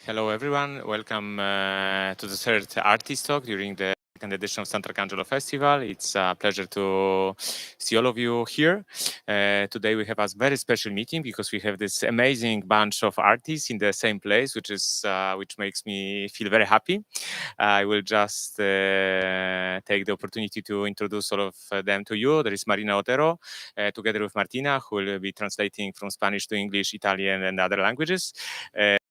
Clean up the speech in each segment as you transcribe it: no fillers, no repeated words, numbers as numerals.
Hello, everyone. Welcome to the third artist talk during the second edition of Santarcangelo Festival. It's a pleasure to see all of you here. Today we have a very special meeting because we have this amazing bunch of artists in the same place, which makes me feel very happy. I will just take the opportunity to introduce all of them to you. There is Marina Otero, together with Martina, who will be translating from Spanish to English, Italian, and other languages.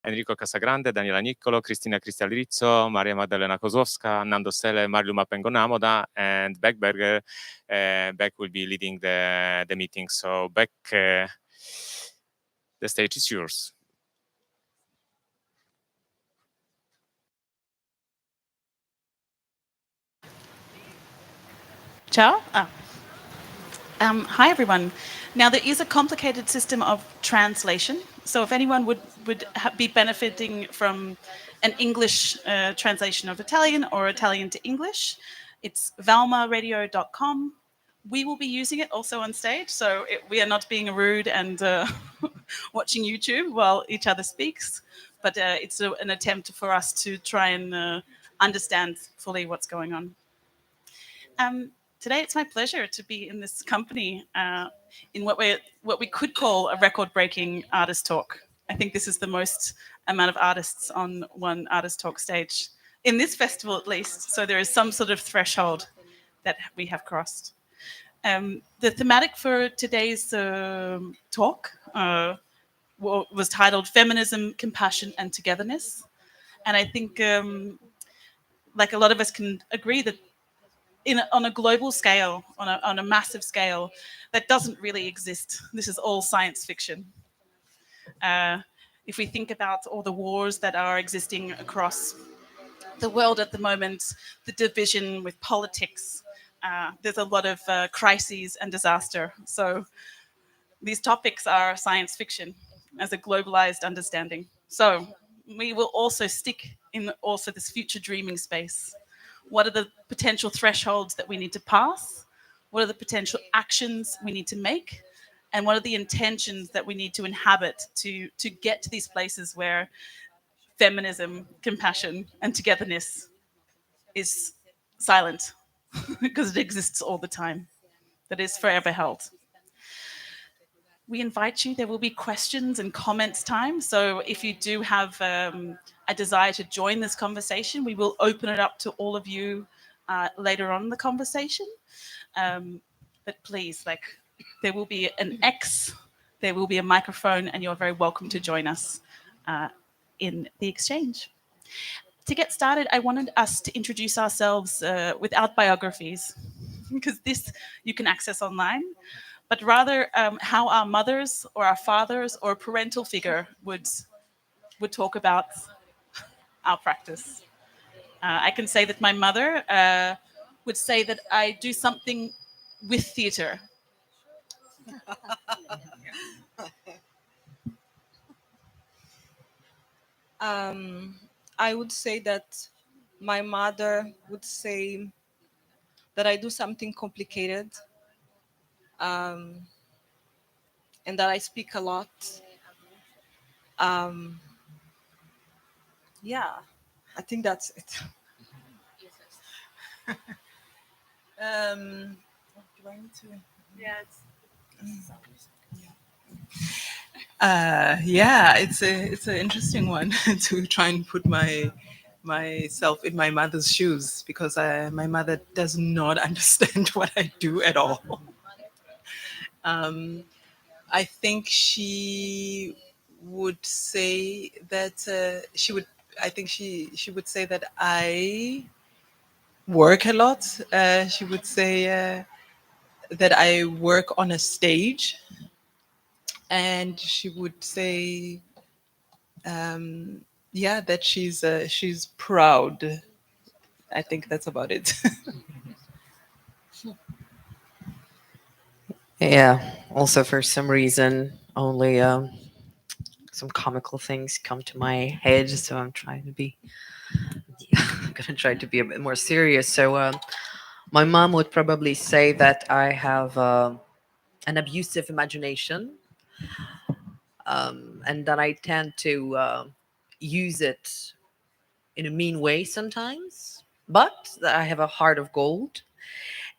Enrico Casagrande, Daniela Nicolò, Cristina Kristal Rizzo, Magdalena Kozłowska, Ntando Cele, Marilú Mapengo Námoda, and Bek Berger. Bek will be leading the meeting. So Bek, the stage is yours. Ciao. Hi, everyone. Now, there is a complicated system of translation. So if anyone would be benefiting from an English translation of Italian or Italian to English, it's valmaradio.com. We will be using it also on stage, so we are not being rude and watching YouTube while each other speaks, but it's an attempt for us to try and understand fully what's going on. Today, it's my pleasure to be in this company in what we could call a record-breaking artist talk. I think this is the most amount of artists on one artist talk stage in this festival, at least. So there is some sort of threshold that we have crossed. The thematic for today's talk was titled "Feminism, Compassion, and Togetherness," and I think, like a lot of us can agree that on a global scale, on a massive scale, that doesn't really exist. This is all science fiction. If we think about all the wars that are existing across the world at the moment, the division with politics, there's a lot of crises and disaster. So these topics are science fiction as a globalized understanding. So we will also stick in also this future dreaming space. What are the potential thresholds that we need to pass? What are the potential actions we need to make? And what are the intentions that we need to inhabit to get to these places where feminism, compassion, and togetherness is silent because it exists all the time, that is forever held. We invite you, there will be questions and comments time. So if you do have a desire to join this conversation, we will open it up to all of you later on in the conversation. But please, there will be an X, there will be a microphone, and you're very welcome to join us in the exchange. To get started, I wanted us to introduce ourselves without biographies, because this you can access online, but rather how our mothers or our fathers or a parental figure would talk about our practice. I can say that my mother would say that I do something with theatre. I would say that my mother would say that I do something complicated, and that I speak a lot. Yeah, I think that's it. Do I need to? Yeah, it's an interesting one to try and put myself in my mother's shoes, because my mother does not understand what I do at all. I think she would say that I think she would say that I work a lot. She would say that I work on a stage, and she would say, that she's proud. I think that's about it. Yeah. Also, for some reason, only some comical things come to my head, so I'm trying to be. I'm gonna try to be a bit more serious. So, my mom would probably say that I have an abusive imagination, and that I tend to use it in a mean way sometimes, but that I have a heart of gold,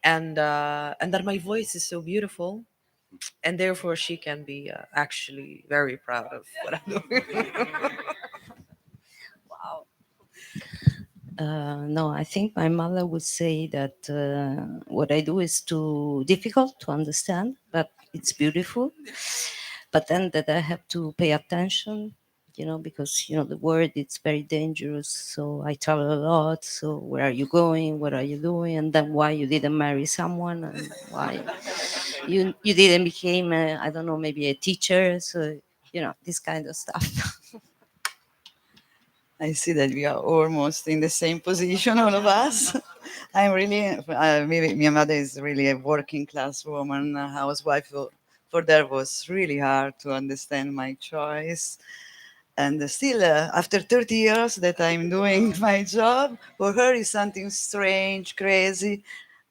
and that my voice is so beautiful, and therefore she can be actually very proud of what I'm doing. Wow. No, I think my mother would say that what I do is too difficult to understand, but it's beautiful. But then that I have to pay attention, because the word it's very dangerous. So I travel a lot. So where are you going? What are you doing? And then why you didn't marry someone? And why you didn't become I don't know, maybe a teacher? So this kind of stuff. I see that we are almost in the same position, all of us. I'm really, maybe my mother is really a working class woman, a housewife. For that was really hard to understand my choice. And still, after 30 years that I'm doing my job, for her is something strange, crazy,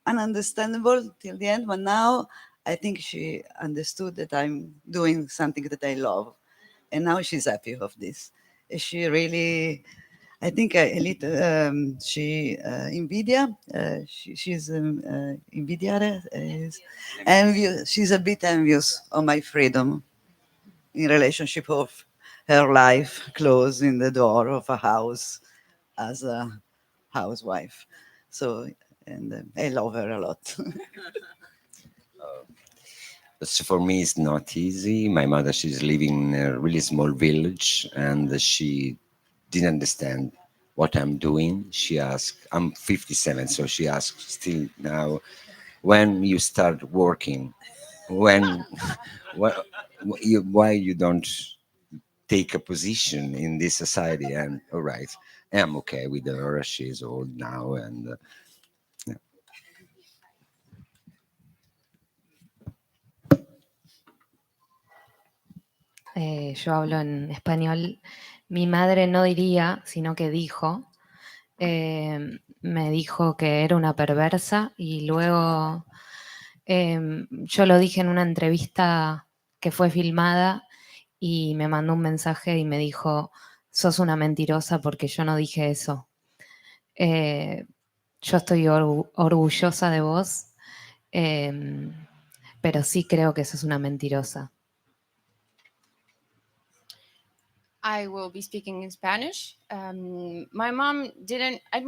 ununderstandable till the end. But now I think she understood that I'm doing something that I love. And now she's happy of this. She really, I think a little, she, invidia, she's invidiare, envious, she's a bit envious of my freedom in relationship of her life closing the door of a house as a housewife. So, and I love her a lot. So for me, it's not easy. My mother, she's living in a really small village, and she didn't understand what I'm doing. She asked, I'm 57, so she asked still now, when you start working, when, why why you don't take a position in this society? And all right, I'm okay with her. She's old now, and yeah. Yo hablo en español. Mi madre no diría, sino que dijo, me dijo que era una perversa y luego yo lo dije en una entrevista que fue filmada y me mandó un mensaje y me dijo, sos una mentirosa porque yo no dije eso. Yo estoy orgullosa de vos, pero sí creo que sos una mentirosa. I will be speaking in Spanish. My mom didn't. I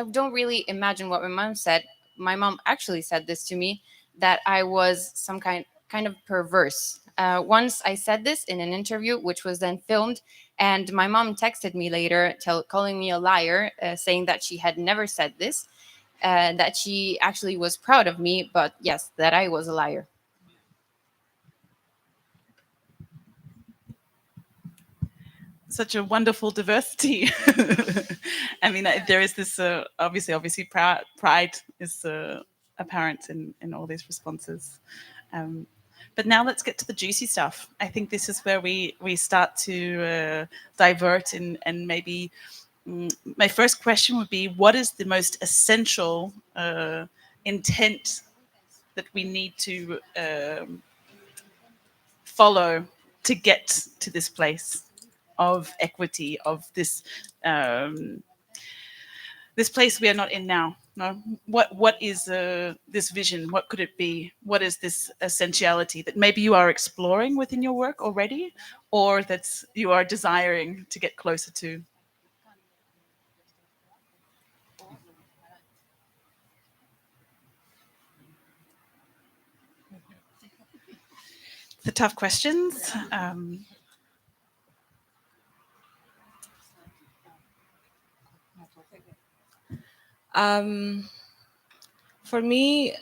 don't really imagine what my mom said. My mom actually said this to me, that I was some kind of perverse. Once I said this in an interview, which was then filmed, and my mom texted me later, calling me a liar, saying that she had never said this, that she actually was proud of me, but yes, that I was a liar. Such a wonderful diversity. I mean, there is this obviously pride is apparent in all these responses. But now let's get to the juicy stuff. I think this is where we start to divert, and maybe my first question would be, what is the most essential intent that we need to follow to get to this place of equity, of this this place we are not in now? No, what is this vision? What could it be? What is this essentiality that maybe you are exploring within your work already, or that you are desiring to get closer to? The tough questions. For me,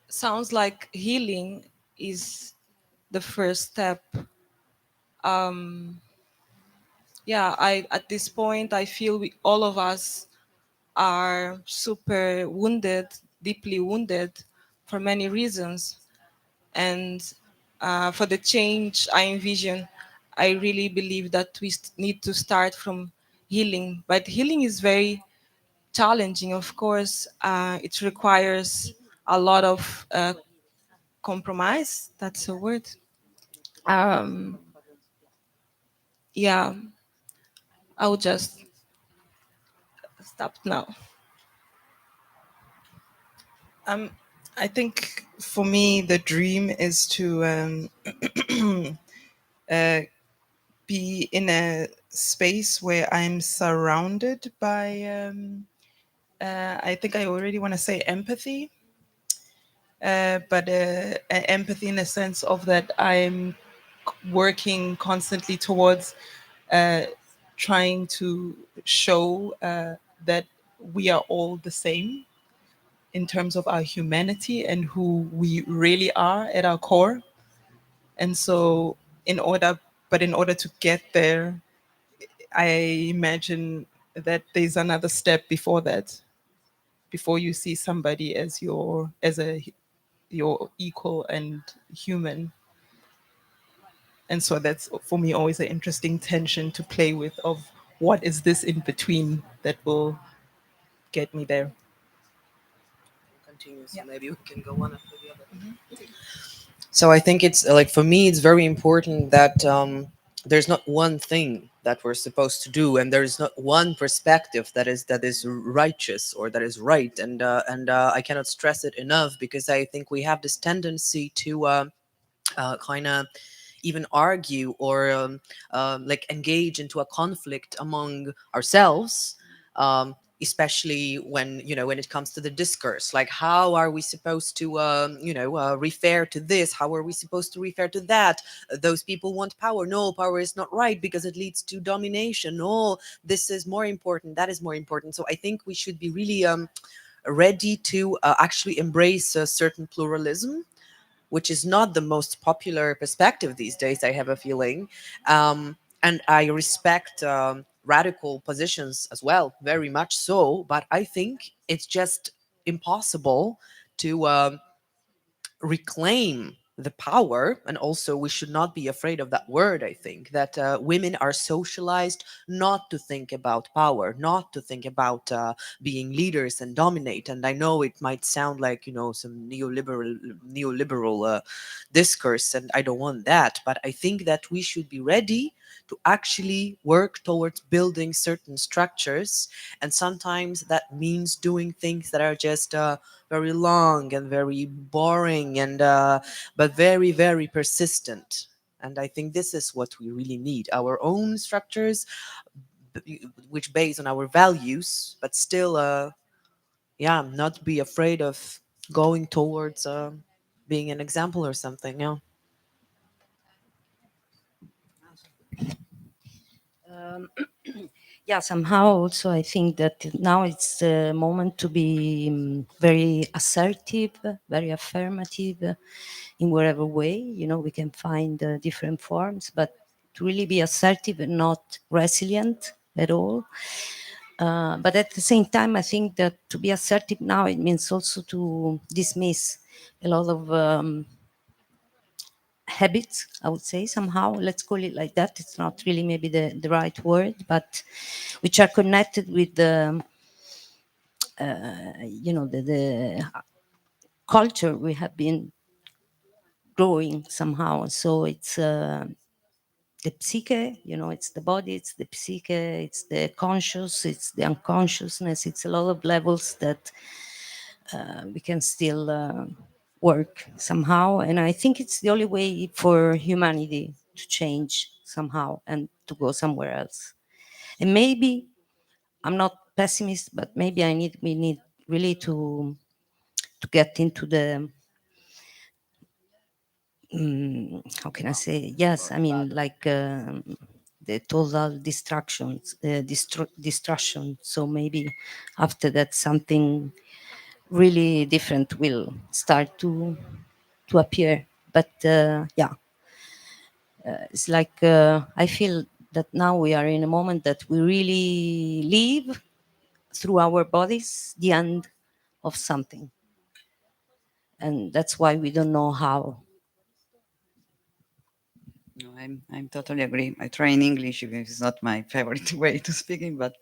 sounds like healing is the first step. Yeah, I at this point I feel all of us are super wounded, deeply wounded, for many reasons, and for the change I envision, I really believe that we need to start from healing. But healing is very challenging, of course. It requires a lot of compromise. That's a word. Yeah, I will just stop now. I think for me, the dream is to be in a space where I'm surrounded by, I think I already want to say empathy, but empathy in the sense of that I'm working constantly towards trying to show that we are all the same in terms of our humanity and who we really are at our core. And so, in order to get there, I imagine that there's another step before that, before you see somebody as your equal and human. And so that's for me always an interesting tension to play with of what is this in between that will get me there. Continue, so maybe we can go one after the other. So I think it's like, for me, it's very important that there's not one thing that we're supposed to do, and there's not one perspective that is righteous or that is right. And I cannot stress it enough, because I think we have this tendency to kind of even argue or like engage into a conflict among ourselves, especially when, when it comes to the discourse, like how are we supposed to refer to this, how are we supposed to refer to that. Those people want power, no, power is not right because it leads to domination, no, this is more important, that is more important. So I think we should be really ready to actually embrace a certain pluralism, which is not the most popular perspective these days, I have a feeling. And I respect radical positions as well, very much so. But I think it's just impossible to reclaim the power. And also, we should not be afraid of that word. I think that women are socialized not to think about power, not to think about being leaders and dominate. And I know it might sound like, some neoliberal discourse, and I don't want that. But I think that we should be ready to actually work towards building certain structures. And sometimes that means doing things that are just very long and very boring, and but very, very persistent. And I think this is what we really need: our own structures, which based on our values, but still yeah, not be afraid of going towards being an example or something. Yeah. Um, yeah, somehow also I think that now it's the moment to be very assertive, very affirmative in whatever way, we can find different forms, but to really be assertive and not resilient at all. But at the same time, I think that to be assertive now, it means also to dismiss a lot of habits, I would say, somehow. Let's call it like that. It's not really maybe the right word, but which are connected with the culture we have been growing somehow. So it's the psyche, it's the body, it's the psyche, it's the conscious, it's the unconsciousness, it's a lot of levels that we can still work somehow. And I think it's the only way for humanity to change somehow and to go somewhere else. And maybe I'm not pessimist, but maybe we need really to get into the how can I say? Yes, I mean, like the total destruction. So maybe after that, something really different will start to appear. But yeah, it's like I feel that now we are in a moment that we really live through our bodies the end of something, and that's why we don't know how. No, I'm totally agree. I try in English because it's not my favorite way to speaking, but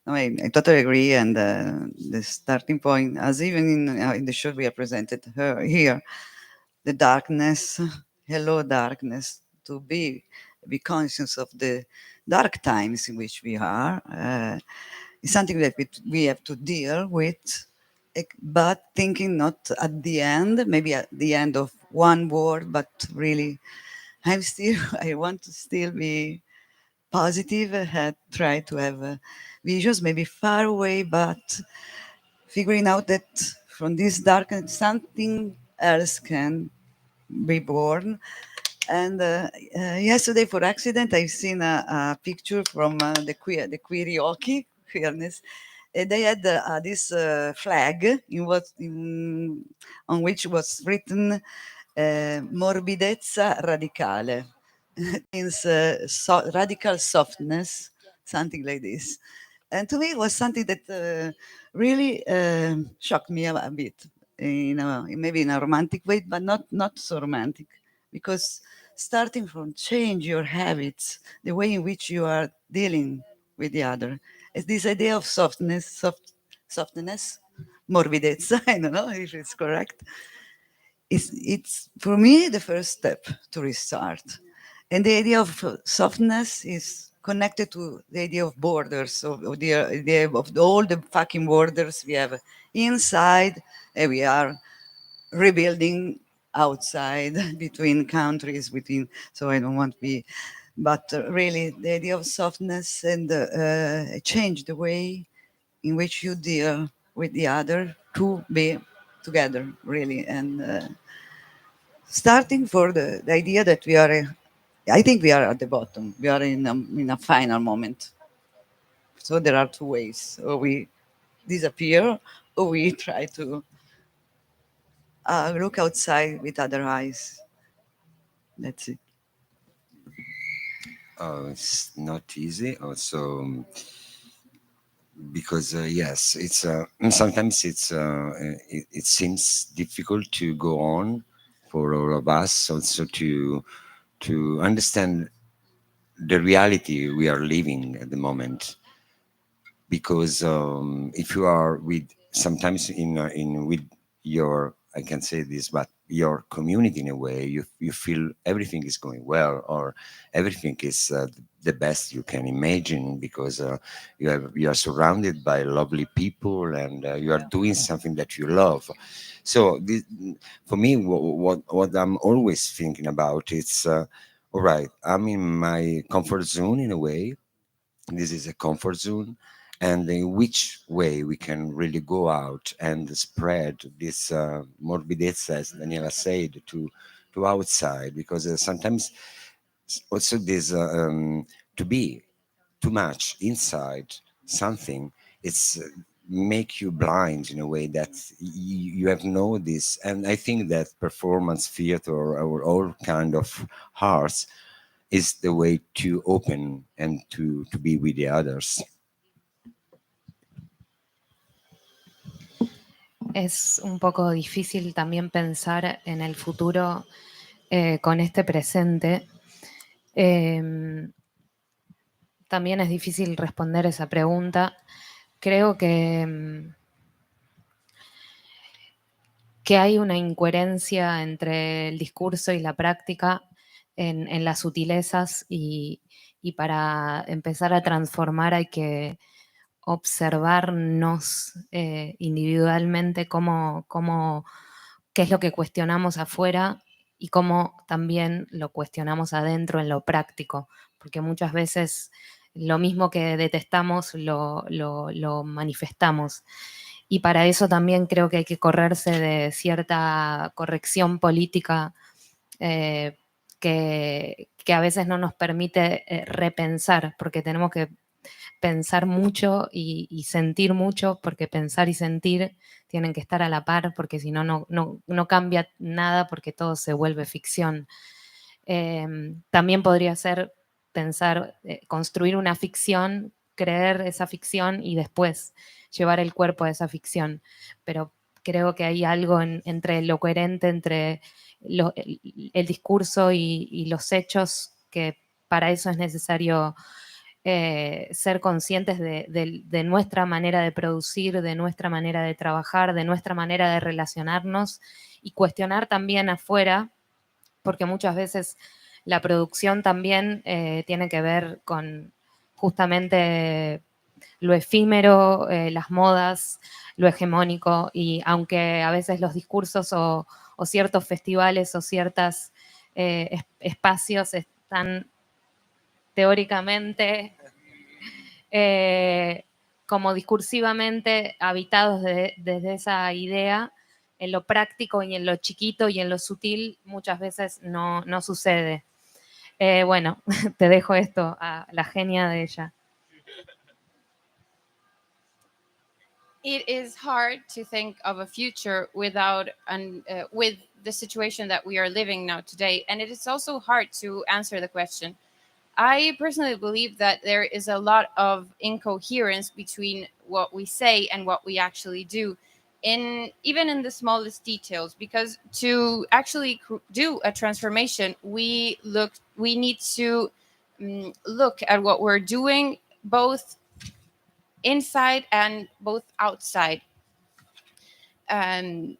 no, I totally agree. And the starting point, as even in the show we have presented her here, the darkness, hello darkness, to be conscious of the dark times in which we are. It's something that we have to deal with, but thinking not at the end, maybe at the end of one word, but really, I want to still be positive, try to have visions, maybe far away, but figuring out that from this darkness, something else can be born. And yesterday, for accident, I've seen a picture from the queerness. They had this flag on which was written morbidezza radicale. Means radical softness, something like this. And to me, it was something that really shocked me a bit, maybe in a romantic way, but not so romantic, because starting from change your habits, the way in which you are dealing with the other, is this idea of softness, morbidezza. I don't know if it's correct. It's for me the first step to restart. And the idea of softness is connected to the idea of borders, of the idea of all the fucking borders we have inside, and we are rebuilding outside between countries, so I don't want to be, but really the idea of softness and change the way in which you deal with the other to be together, really. And starting for the idea that I think we are at the bottom. We are in a final moment. So there are two ways: or we disappear, or we try to look outside with other eyes. That's it. It's not easy. Also, because yes, it's sometimes it seems difficult to go on for all of us. Also to understand the reality we are living at the moment, because if you are with sometimes in with your, I can say this, but your community, in a way you feel everything is going well, or everything is the best you can imagine, because you are surrounded by lovely people, and you are doing something that you love. So for me, what I'm always thinking about, it's all right, I'm in my comfort zone in a way. This is a comfort zone, and in which way we can really go out and spread this morbidezza, as Daniela said, to outside, because sometimes also this to be too much inside something, it's make you blind in a way that you have no this. And I think that performance theater, or all kind of arts, is the way to open and to be with the others. Es un poco difícil también pensar en el futuro con este presente. También es difícil responder esa pregunta. Creo que hay una incoherencia entre el discurso y la práctica en las sutilezas, y para empezar a transformar hay que observarnos individualmente qué es lo que cuestionamos afuera y cómo también lo cuestionamos adentro en lo práctico, porque muchas veces lo mismo que detestamos lo manifestamos. Y para eso también creo que hay que correrse de cierta corrección política que a veces no nos permite repensar, porque tenemos que pensar mucho y sentir mucho, porque pensar y sentir tienen que estar a la par, porque si no, no cambia nada, porque todo se vuelve ficción. También podría ser pensar, construir una ficción, creer esa ficción y después llevar el cuerpo a esa ficción. Pero creo que hay algo entre lo coherente, entre el discurso y los hechos, que para eso es necesario ser conscientes de nuestra manera de producir, de nuestra manera de trabajar, de nuestra manera de relacionarnos, y cuestionar también afuera, porque muchas veces La producción también tiene que ver con justamente lo efímero, las modas, lo hegemónico, y aunque a veces los discursos o ciertos festivales o ciertos espacios están teóricamente como discursivamente habitados desde esa idea, en lo práctico y en lo chiquito y en lo sutil muchas veces no sucede. Bueno, te dejo esto a la genia de ella. It is hard to think of a future without with the situation that we are living now today, and it is also hard to answer the question. I personally believe that there is a lot of incoherence between what we say and what we actually do, in even in the smallest details. Because to actually do a transformation, we need to look at what we're doing, both inside and both outside. And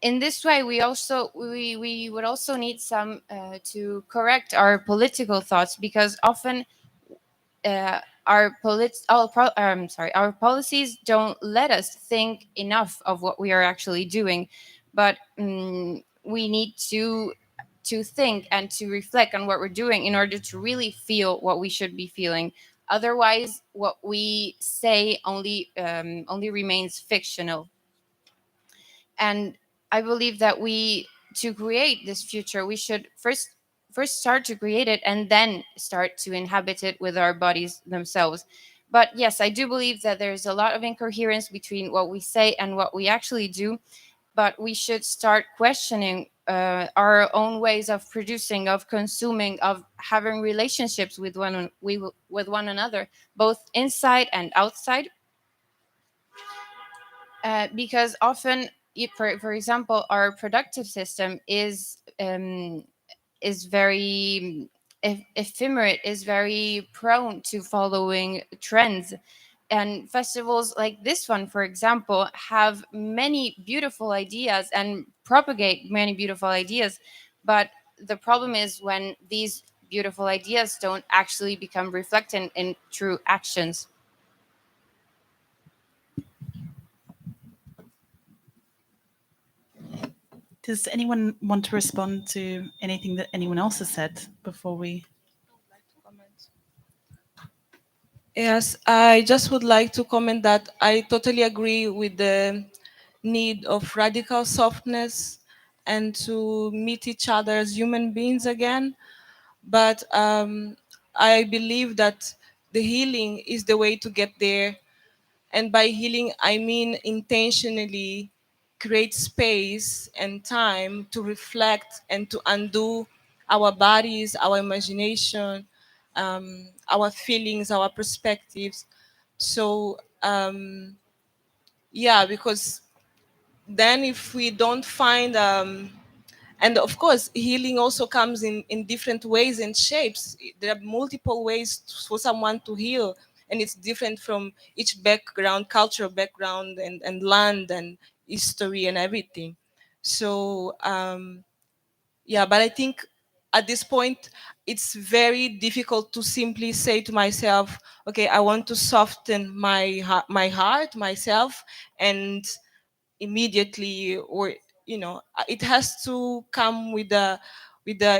in this way, we would also need some to correct our political thoughts, because often our policies don't let us think enough of what we are actually doing. But we need to think and to reflect on what we're doing in order to really feel what we should be feeling. Otherwise, what we say only remains fictional. And I believe that to create this future, we should first start to create it, and then start to inhabit it with our bodies themselves. But yes, I do believe that there's a lot of incoherence between what we say and what we actually do. But we should start questioning our own ways of producing, of consuming, of having relationships with one another, both inside and outside. Because often, for example, our productive system is very ephemeral, is very prone to following trends. And festivals like this one, for example, have many beautiful ideas and propagate many beautiful ideas. But the problem is when these beautiful ideas don't actually become reflected in true actions. Does anyone want to respond to anything that anyone else has said before we? Yes, I just would like to comment that I totally agree with the need of radical softness and to meet each other as human beings again. But I believe that the healing is the way to get there. And by healing, I mean intentionally create space and time to reflect and to undo our bodies, our imagination, our feelings, our perspectives. So, yeah, because then if we don't find and of course healing also comes in different ways and shapes. There are multiple ways for someone to heal, and it's different from each background, cultural background, and land and history and everything. So yeah, but I think at this point it's very difficult to simply say to myself, okay, I want to soften my heart, myself, and immediately, or it has to come with the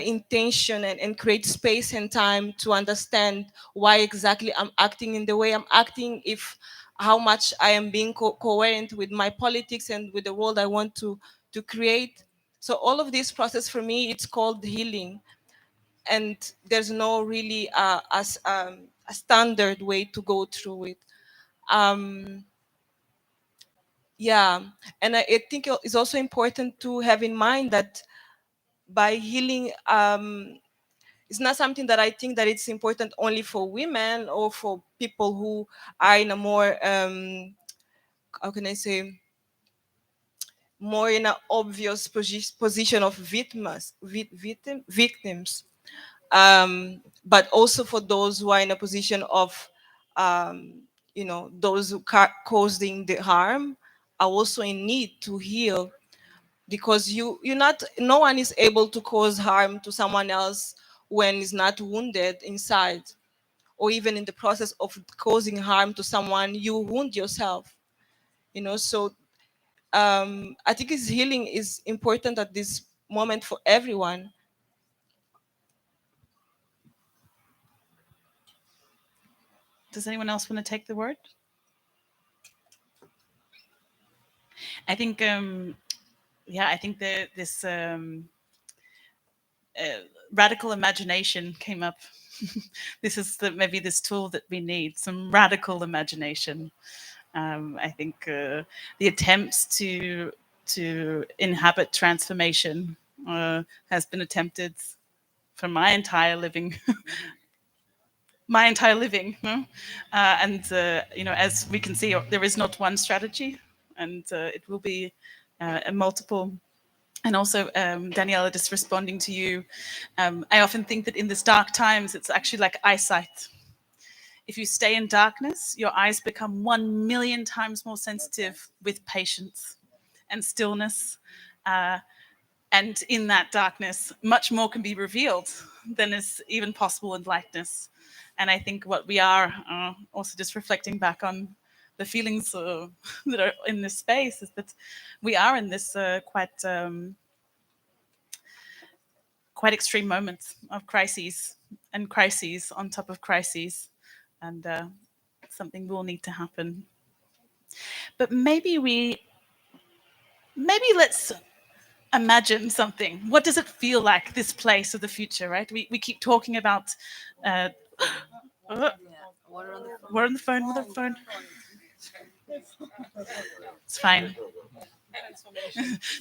intention, and create space and time to understand why exactly I'm acting in the way I'm acting, if how much I am being coherent with my politics and with the world I want to create. So all of this process, for me, it's called healing, and there's no really a standard way to go through it. um, yeah, and I think it's also important to have in mind that by healing, it's not something that I think that it's important only for women or for people who are in a more how can I say, more in an obvious position of victims, but also for those who are in a position of those who causing the harm are also in need to heal. because no one is able to cause harm to someone else when is not wounded inside, or even in the process of causing harm to someone, you wound yourself. So I think healing is important at this moment for everyone. Does anyone else want to take the word? I think, I think this radical imagination came up. This is maybe this tool that we need, some radical imagination. I think the attempts to inhabit transformation has been attempted for my entire living. No? And as we can see, there is not one strategy, and it will be a multiple. And also, Daniela, just responding to you, I often think that in these dark times, it's actually like eyesight. If you stay in darkness, your eyes become 1 million times more sensitive with patience and stillness. And in that darkness, much more can be revealed than is even possible in lightness. And I think what we are also just reflecting back on the feelings that are in this space is that we are in this quite extreme moments of crises and crises on top of crises, and something will need to happen. But maybe let's imagine something. What does it feel like, this place of the future, right? We keep talking about we're on the phone with the phone. It's fine.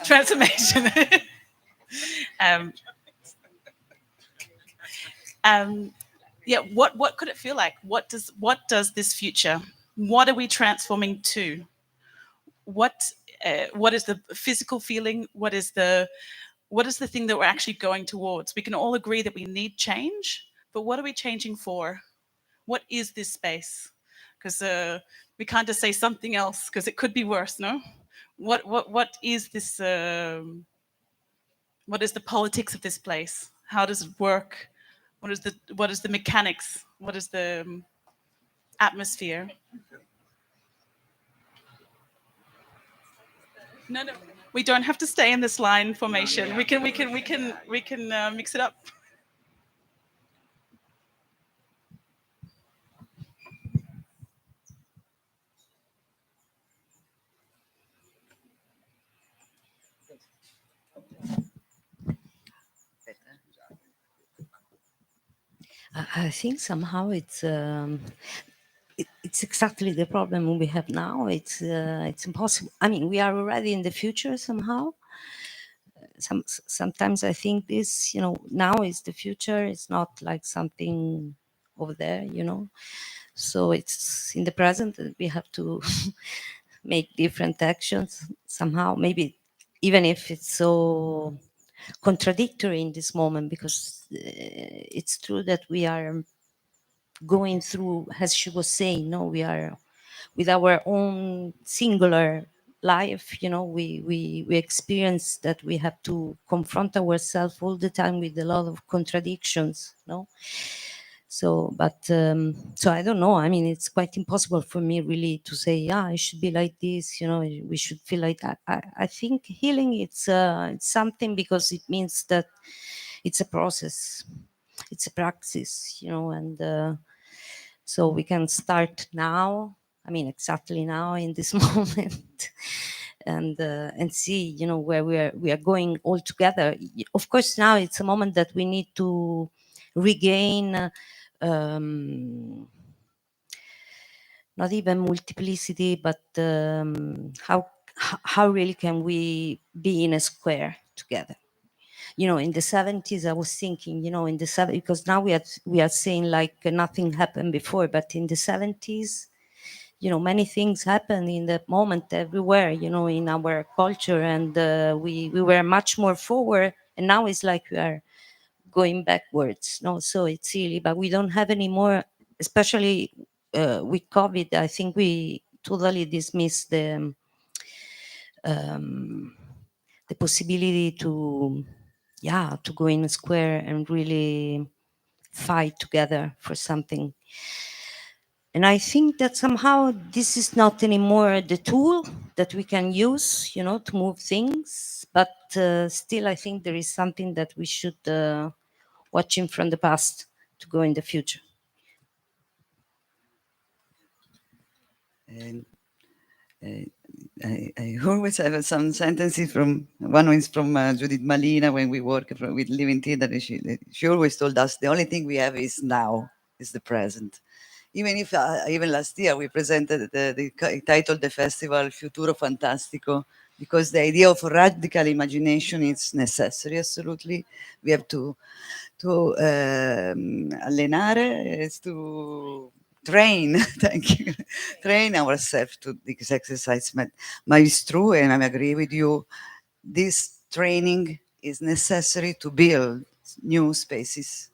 Transformation. What could it feel like? What does this future? What are we transforming to? What is the physical feeling? What is the thing that we're actually going towards? We can all agree that we need change, but what are we changing for? What is this space? Because we can't just say something else, because it could be worse, no? What is this? What is the politics of this place? How does it work? What is the mechanics? What is the atmosphere? No, we don't have to stay in this line formation. We can mix it up. I think somehow it's exactly the problem we have now. It's impossible. I mean, we are already in the future somehow. Sometimes I think this, now is the future. It's not like something over there, So it's in the present that we have to make different actions somehow. Maybe even if it's so contradictory in this moment, because it's true that we are going through, as she was saying, we are with our own singular life, we experience that we have to confront ourselves all the time with a lot of contradictions, so I don't know. I mean, it's quite impossible for me really to say, yeah, it should be like this, we should feel like that. I think healing, it's something, because it means that it's a process, it's a practice, and so we can start now. I mean, exactly now in this moment, and see, where we are going all together. Of course, now it's a moment that we need to regain. Not even multiplicity, but how really can we be in a square together? In the 70s, I was thinking, in the 70s, because now we are saying like nothing happened before, but in the 70s, many things happened in that moment everywhere, in our culture, and we were much more forward, and now it's like we are going backwards. So it's really, but we don't have any more, especially with COVID. I think we totally dismiss the the possibility to, yeah, to go in a square and really fight together for something. And I think that somehow this is not anymore the tool that we can use, you know, to move things. But still, I think there is something that we should watch in from the past to go in the future. And I always have some sentences from one is from Judith Malina when we work with Living Theatre. She always told us the only thing we have is now, is the present. Even if even last year we presented titled the festival Futuro Fantastico, because the idea of radical imagination is necessary. Absolutely, we have to allenare is to train. Thank you. Train ourselves to this exercise. But it's true, and I agree with you. This training is necessary to build new spaces,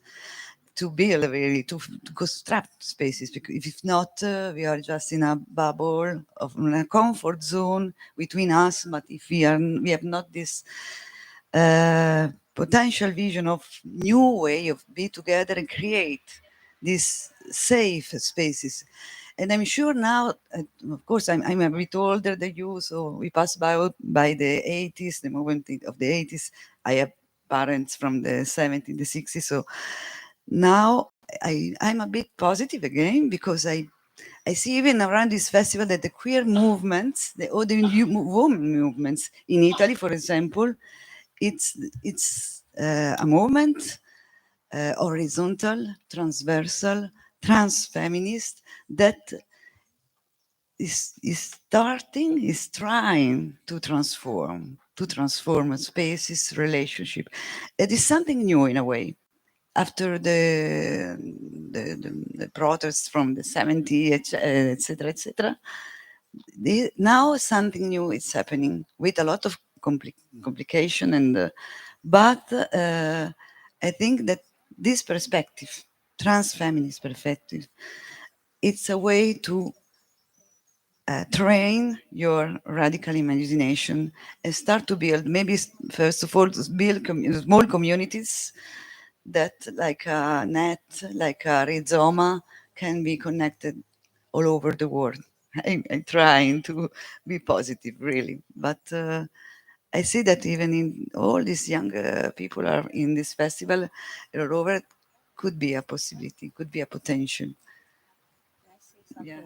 to build really to construct spaces. Because if not, we are just in a bubble of in a comfort zone between us. But if we have not this potential vision of new way of be together and create these safe spaces. And I'm sure now, of course, I'm a bit older than you, so we passed by the 80s, the moment of the 80s. I have parents from the 70s, the 60s, so now I'm a bit positive again, because I see even around this festival that the queer movements, the other women movements in Italy, for example, it's a movement, horizontal, transversal, trans-feminist, that is trying to transform spaces, relationship. It is something new in a way. After the protests from the 70s, etc., etc., now something new is happening with a lot of complication, and but I think that this perspective, trans-feminist perspective, it's a way to train your radical imagination and start to build, maybe first of all, to build small communities that, like a net, like a rhizoma, can be connected all over the world. I'm trying to be positive, really, but I see that even in all these young people are in this festival all over, could be a possibility, could be a potential. Yeah.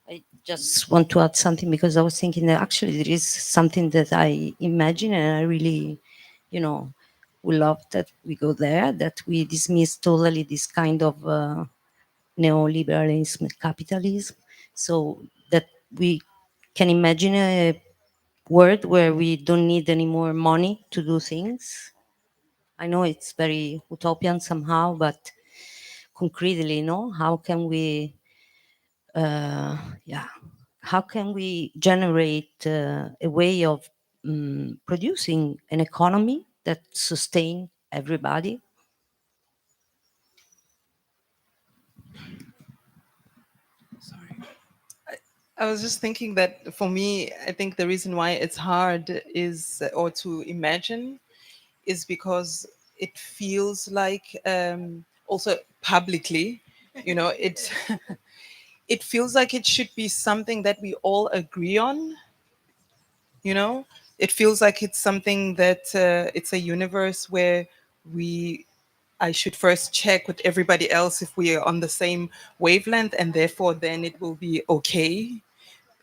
I just want to add something, because I was thinking that actually there is something that I imagine, and I really, you know, would love that we go there, that we dismiss totally this kind of neoliberalism, capitalism, so that we can imagine a world where we don't need any more money to do things. I know it's very utopian somehow, but concretely, no, how can we yeah, how can we generate a way of producing an economy that sustain everybody? I was just thinking that for me, I think the reason why it's hard is, or to imagine, is because it feels like, also publicly, it it feels like it should be something that we all agree on. It feels like it's something that it's a universe where we I should first check with everybody else if we are on the same wavelength, and therefore then it will be okay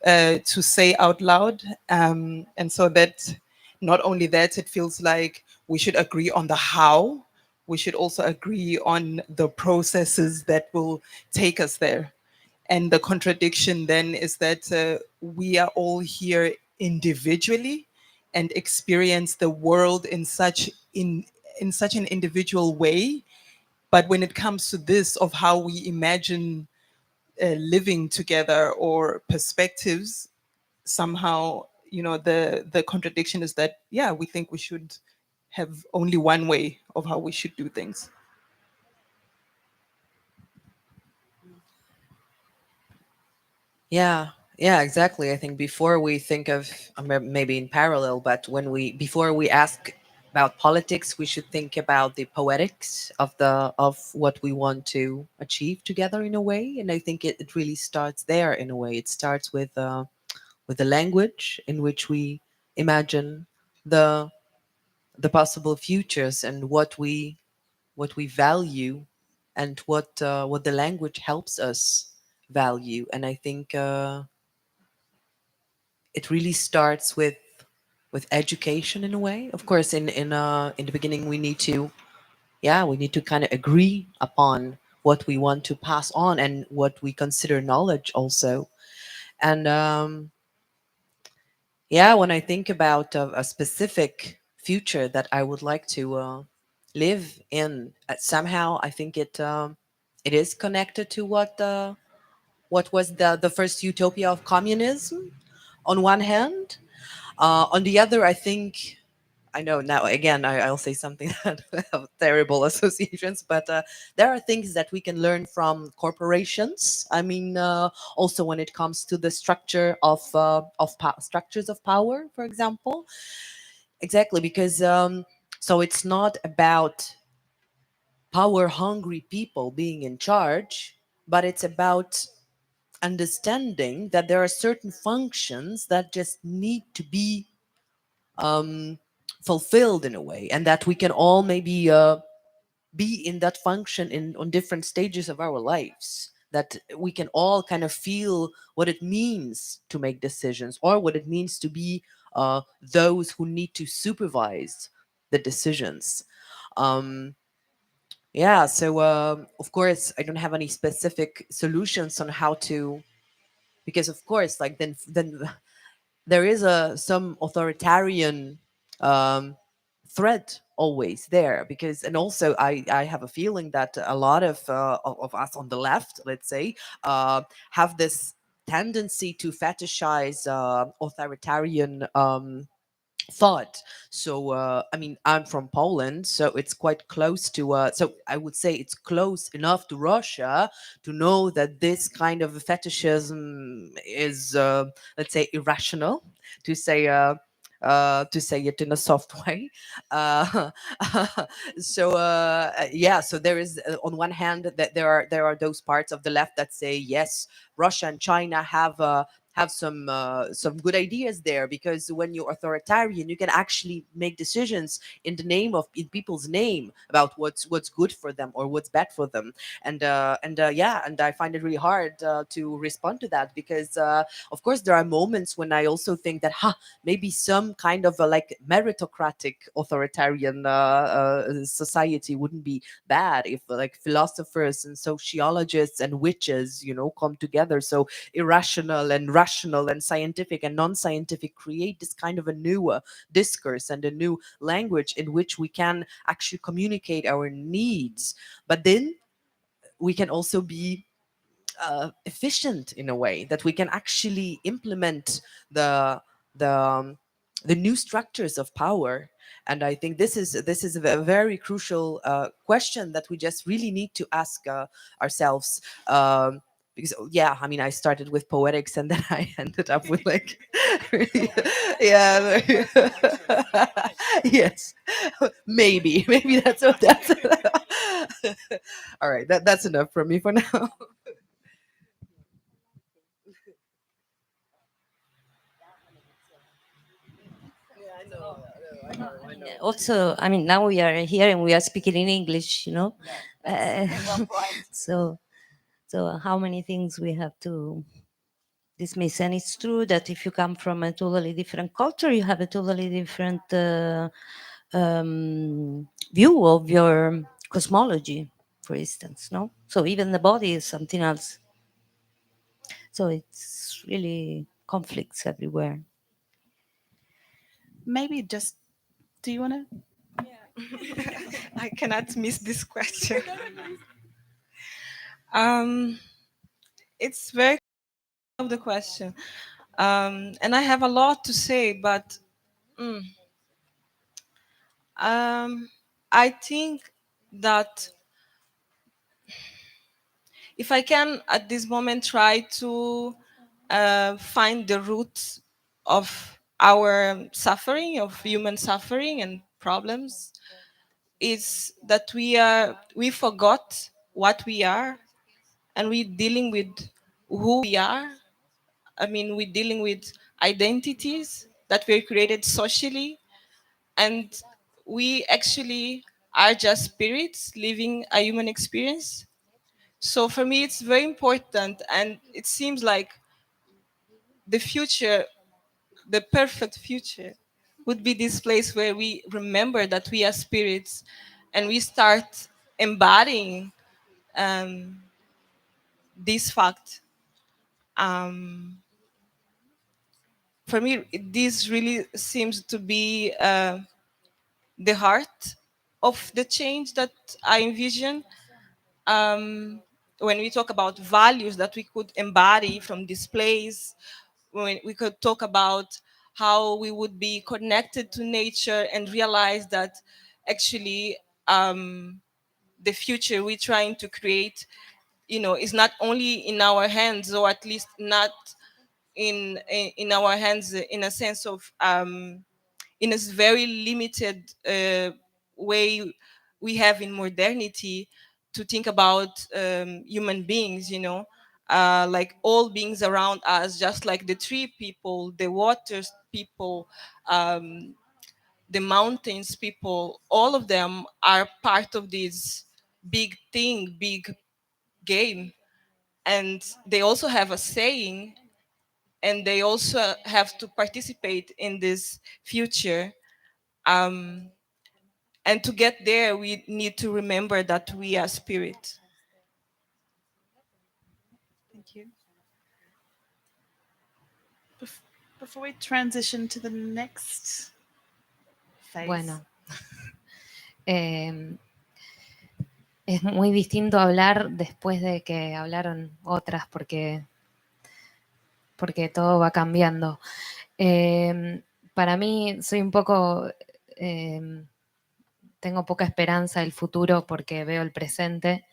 to say out loud. And so that not only that, it feels like we should agree on the how, we should also agree on the processes that will take us there. And the contradiction then is that we are all here individually and experience the world in such an individual way. But when it comes to this of how we imagine living together or perspectives, somehow, the contradiction is that, yeah, we think we should have only one way of how we should do things. Yeah, Yeah, exactly. I think before we think of maybe in parallel, but before we ask about politics, we should think about the poetics of what we want to achieve together in a way. And I think it really starts there in a way. It starts with the language in which we imagine the the possible futures and what we value and what the language helps us value. And I think it really starts with education in a way. Of course, in the beginning, we need to kind of agree upon what we want to pass on and what we consider knowledge also. And yeah, when I think about a specific future that I would like to live in, somehow I think it is connected to what was the first utopia of communism on one hand. On the other, I think I know now again I'll say something that have terrible associations, but there are things that we can learn from corporations. I mean, also when it comes to the structure of structures of power, for example. Exactly, because so it's not about power hungry people being in charge, but it's about understanding that there are certain functions that just need to be um, fulfilled in a way, and that we can all maybe be in that function in on different stages of our lives. That we can all kind of feel what it means to make decisions, or what it means to be those who need to supervise the decisions. Um, yeah, so of course, I don't have any specific solutions on how to, because of course, like then there is a some authoritarian um, thread always there, because and also I have a feeling that a lot of us on the left, let's say, have this tendency to fetishize authoritarian thought. So I mean, I'm from Poland, so it's quite close to so I would say it's close enough to Russia to know that this kind of fetishism is let's say irrational, to say to say it in a soft way. uh, so yeah, so there is on one hand that there are those parts of the left that say yes, Russia and China have some good ideas there, because when you're authoritarian you can actually make decisions in people's name about what's good for them or what's bad for them. And yeah, and I find it really hard to respond to that, because of course there are moments when I also think that maybe some kind of a like meritocratic authoritarian society wouldn't be bad if like philosophers and sociologists and witches, you know, come together. So irrational and rational and scientific and non-scientific create this kind of a new discourse and a new language in which we can actually communicate our needs. But then we can also be efficient in a way that we can actually implement the the um, the new structures of power. And I think this is a very crucial question that we just really need to ask ourselves. Because yeah, I mean, I started with poetics and then I ended up with like really, yeah. Yes, maybe that's all right, that's enough for me for now. Also, I mean, now we are here and we are speaking in English, you know. Uh, so, so how many things we have to dismiss? And it's true that if you come from a totally different culture, you have a totally different view of your cosmology, for instance. No, so even the body is something else. So it's really conflicts everywhere. Maybe just, do you want to? I cannot miss this question. um, it's very of the question, and I have a lot to say, but mm, I think that if I can at this moment try to find the root of our suffering, of human suffering and problems, is that we forgot what we are, and we're dealing with who we are. I mean, we're dealing with identities that were created socially, and we actually are just spirits living a human experience. So for me, it's very important, and it seems like the future, the perfect future, would be this place where we remember that we are spirits, and we start embodying um, this fact. Um, for me, this really seems to be the heart of the change that I envision. When we talk about values that we could embody from this place, when we could talk about how we would be connected to nature and realize that actually the future we're trying to create, is not only in our hands, or at least not in our hands in a sense of in a very limited way we have in modernity to think about human beings, like all beings around us, just like the tree people, the waters people, um, the mountains people, all of them are part of this big thing, big game. And they also have a saying, and they also have to participate in this future. Um, and to get there, we need to remember that we are spirit. Thank you. Before we transition to the next phase. Bueno, eh, es muy distinto hablar después de que hablaron otras porque todo va cambiando. Para mí soy un poco, tengo poca esperanza del futuro porque veo el presente,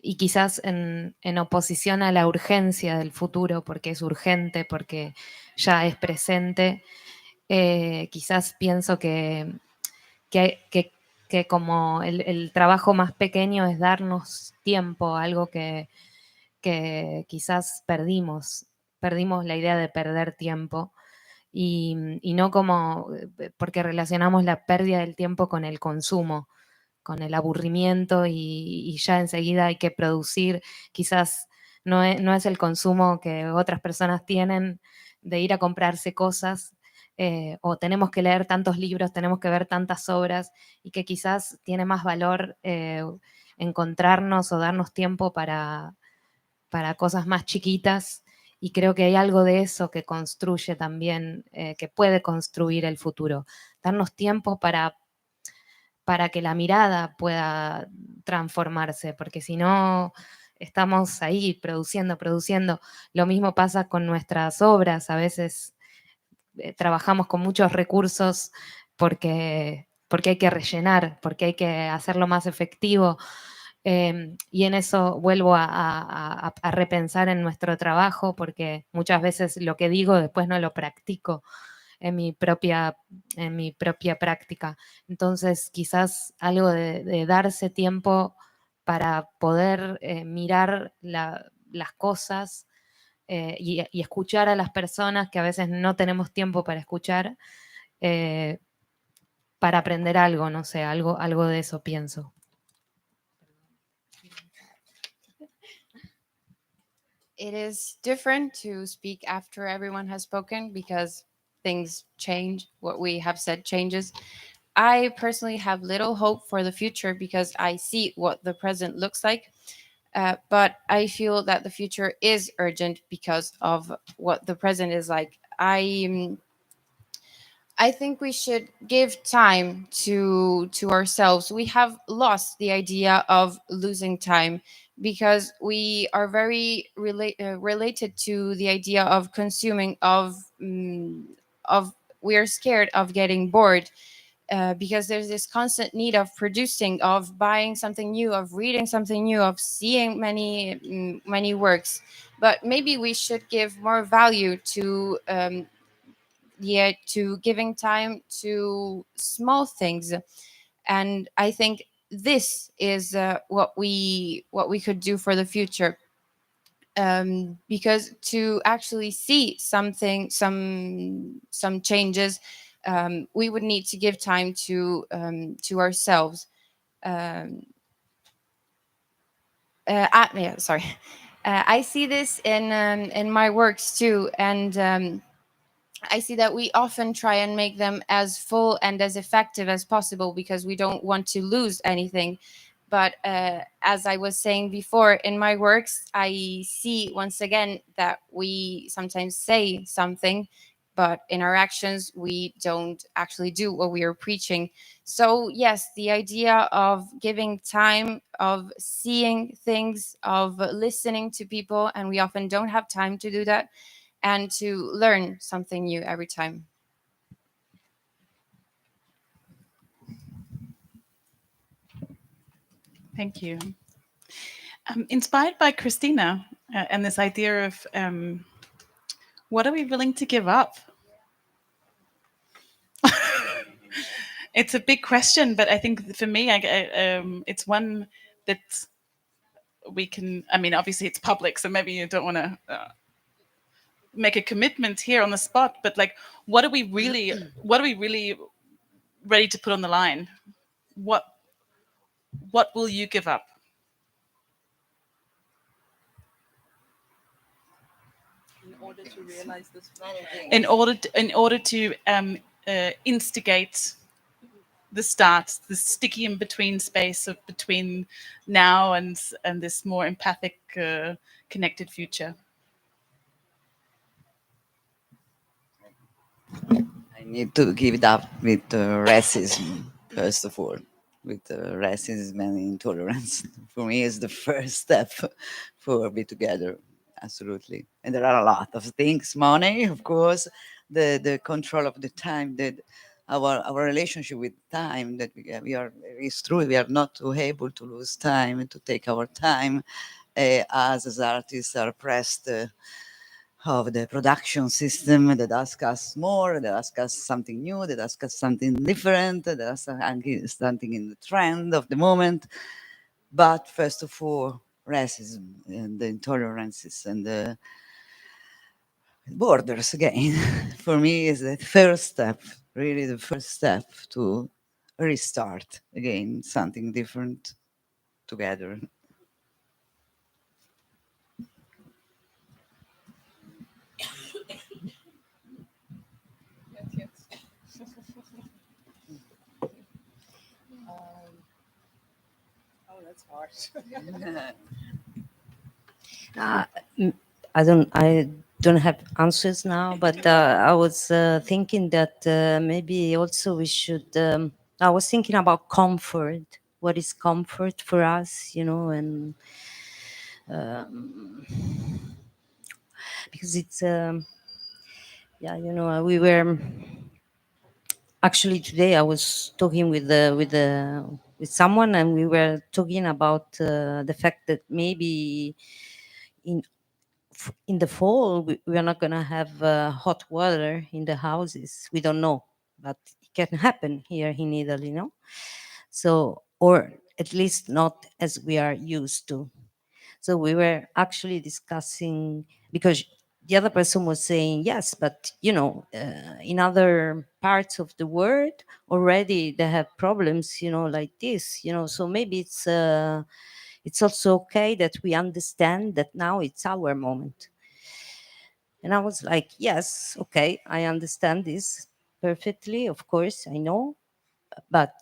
y quizás en oposición a la urgencia del futuro, porque es urgente, porque ya es presente, quizás pienso que como el trabajo más pequeño es darnos tiempo, algo que quizás perdimos la idea de perder tiempo, y no como, porque relacionamos la pérdida del tiempo con el consumo, con el aburrimiento, y ya enseguida hay que producir. Quizás no es el consumo que otras personas tienen de ir a comprarse cosas, o tenemos que leer tantos libros, tenemos que ver tantas obras, y que quizás tiene más valor encontrarnos o darnos tiempo para cosas más chiquitas. Y creo que hay algo de eso que construye también, que puede construir el futuro. Darnos tiempo para que la mirada pueda transformarse, porque si no estamos ahí produciendo. Lo mismo pasa con nuestras obras. A veces trabajamos con muchos recursos porque hay que rellenar, porque hay que hacerlo más efectivo. Y en eso vuelvo a repensar en nuestro trabajo, porque muchas veces lo que digo después no lo practico en mi propia práctica. Entonces, quizás algo de darse tiempo para poder mirar las cosas, y escuchar a las personas que a veces no tenemos tiempo para escuchar, para aprender algo, no sé, algo de eso pienso. It is different to speak after everyone has spoken because things change. What we have said changes. I personally have little hope for the future because I see what the present looks like. But I feel that the future is urgent because of what the present is like. I think we should give time to ourselves. We have lost the idea of losing time because we are very related to the idea of consuming, of we are scared of getting bored. because there's this constant need of producing, of buying something new, of reading something new, of seeing many works. But maybe we should give more value to to giving time to small things. And I think this is what we could do for the future, because to actually see something, some changes, we would need to give time to ourselves. Yeah, sorry. I see this in my works too, and I see that we often try and make them as full and as effective as possible because we don't want to lose anything. But as I was saying before, in my works, I see once again that we sometimes say something, but in our actions, we don't actually do what we are preaching. So, yes, the idea of giving time, of seeing things, of listening to people, and we often don't have time to do that, and to learn something new every time. Thank you. Inspired by Cristina and this idea of what are we willing to give up? It's a big question, but I think for me, it's one that we can. I mean, obviously, it's public, so maybe you don't want to make a commitment here on the spot. But like, what are we really ready to put on the line? What will you give up? In order to realize this many things. In order to instigate the start, the sticky in between space of between now and this more empathic, connected future. I need to give it up with racism, first of all, with racism and intolerance. For me, is the first step for be together, absolutely. And there are a lot of things, money, of course, the control of the time, that our relationship with time, that we are, it's true, we are not able to lose time, to take our time, as artists are pressed of the production system that ask us more, that ask us something new, that ask us something different, that ask us something in the trend of the moment. But first of all, racism and the intolerances and the borders again, for me is the first step, really the first step to restart again something different together. Oh, that's hard. I don't have answers now, but I was thinking that maybe also we should. I was thinking about comfort. What is comfort for us, and because it's we were actually today. I was talking with someone, and we were talking about the fact that maybe in in the fall we are not going to have hot water in the houses. We don't know, but it can happen here in Italy, so, or at least not as we are used to. So we were actually discussing, because the other person was saying yes, but in other parts of the world already they have problems, like this, so maybe it's also okay that we understand that now it's our moment. And I was like, yes, okay, I understand this perfectly. Of course, I know. But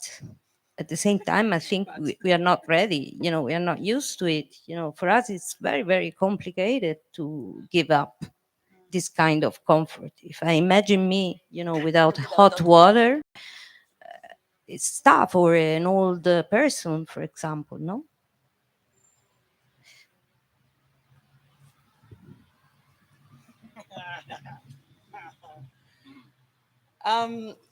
at the same time, I think we are not ready. We are not used to it. For us, it's very, very complicated to give up this kind of comfort. If I imagine me, without hot water, it's tough. Or an old person, for example, no?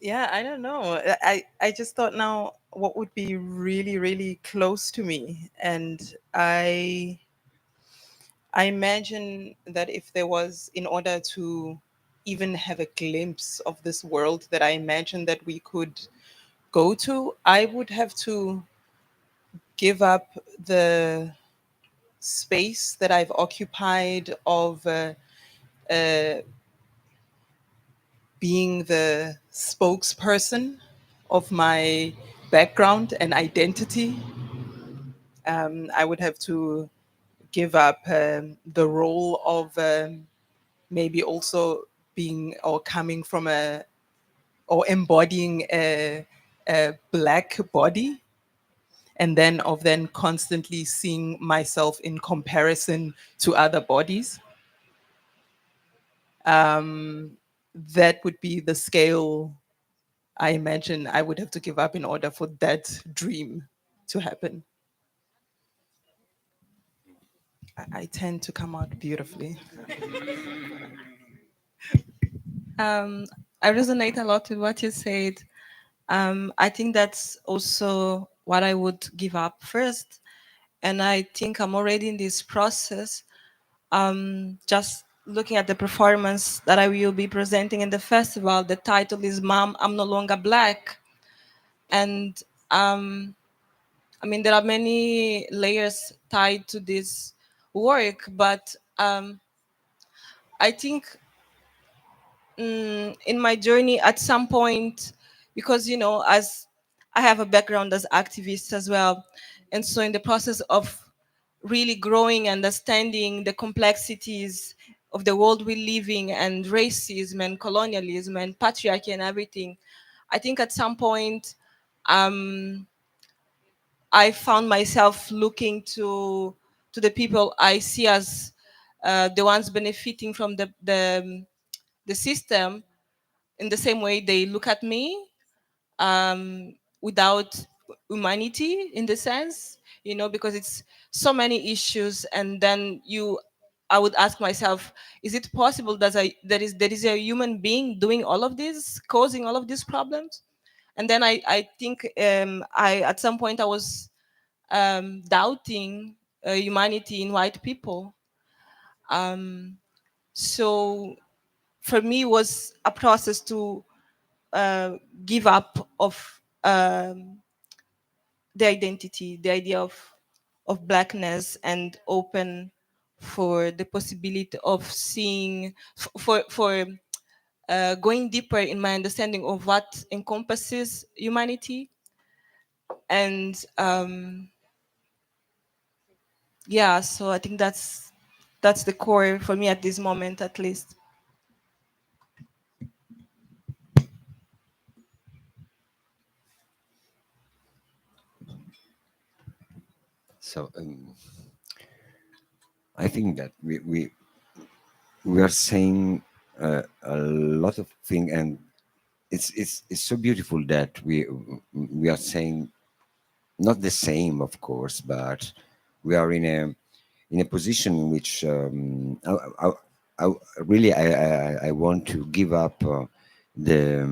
Yeah, I don't know. I just thought now what would be really, really close to me. And I imagine that if there was, in order to even have a glimpse of this world that I imagine that we could go to, I would have to give up the space that I've occupied of uh, being the spokesperson of my background and identity. I would have to give up the role of maybe also being or coming from a or embodying a black body, and then constantly seeing myself in comparison to other bodies. That would be the scale I imagine I would have to give up in order for that dream to happen. I tend to come out beautifully. I resonate a lot with what you said. I think that's also what I would give up first. And I think I'm already in this process. Just looking at the performance that I will be presenting in the festival, the title is Mom, I'm No Longer Black. And I mean, there are many layers tied to this work, but I think in my journey at some point, because as I have a background as activist as well, and so in the process of really growing, understanding the complexities of the world we live in, and racism and colonialism and patriarchy and everything, I think at some point I found myself looking to the people I see as the ones benefiting from the system, in the same way they look at me, without humanity in the sense, because it's so many issues. And then I would ask myself, is it possible that there is a human being doing all of this, causing all of these problems? And then I think I at some point I was doubting humanity in white people. So for me, it was a process to give up of the identity, the idea of blackness, and open for the possibility of seeing, for going deeper in my understanding of what encompasses humanity. And yeah, so I think that's the core for me at this moment, at least. So I think that we are saying a lot of things, and it's so beautiful that we are saying not the same, of course, but we are in a position in which I really I want to give up the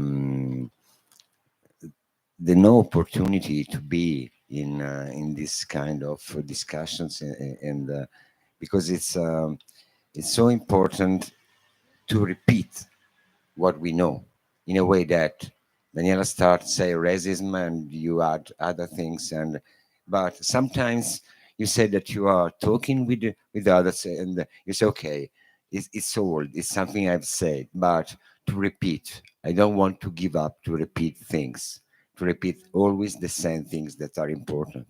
no opportunity to be in this kind of discussions, and because it's so important to repeat what we know in a way that Daniela starts say racism and you add other things, and but sometimes you say that you are talking with others and you say okay, it's old, it's something I've said, but to repeat, I don't want to give up to repeat things, to repeat always the same things that are important.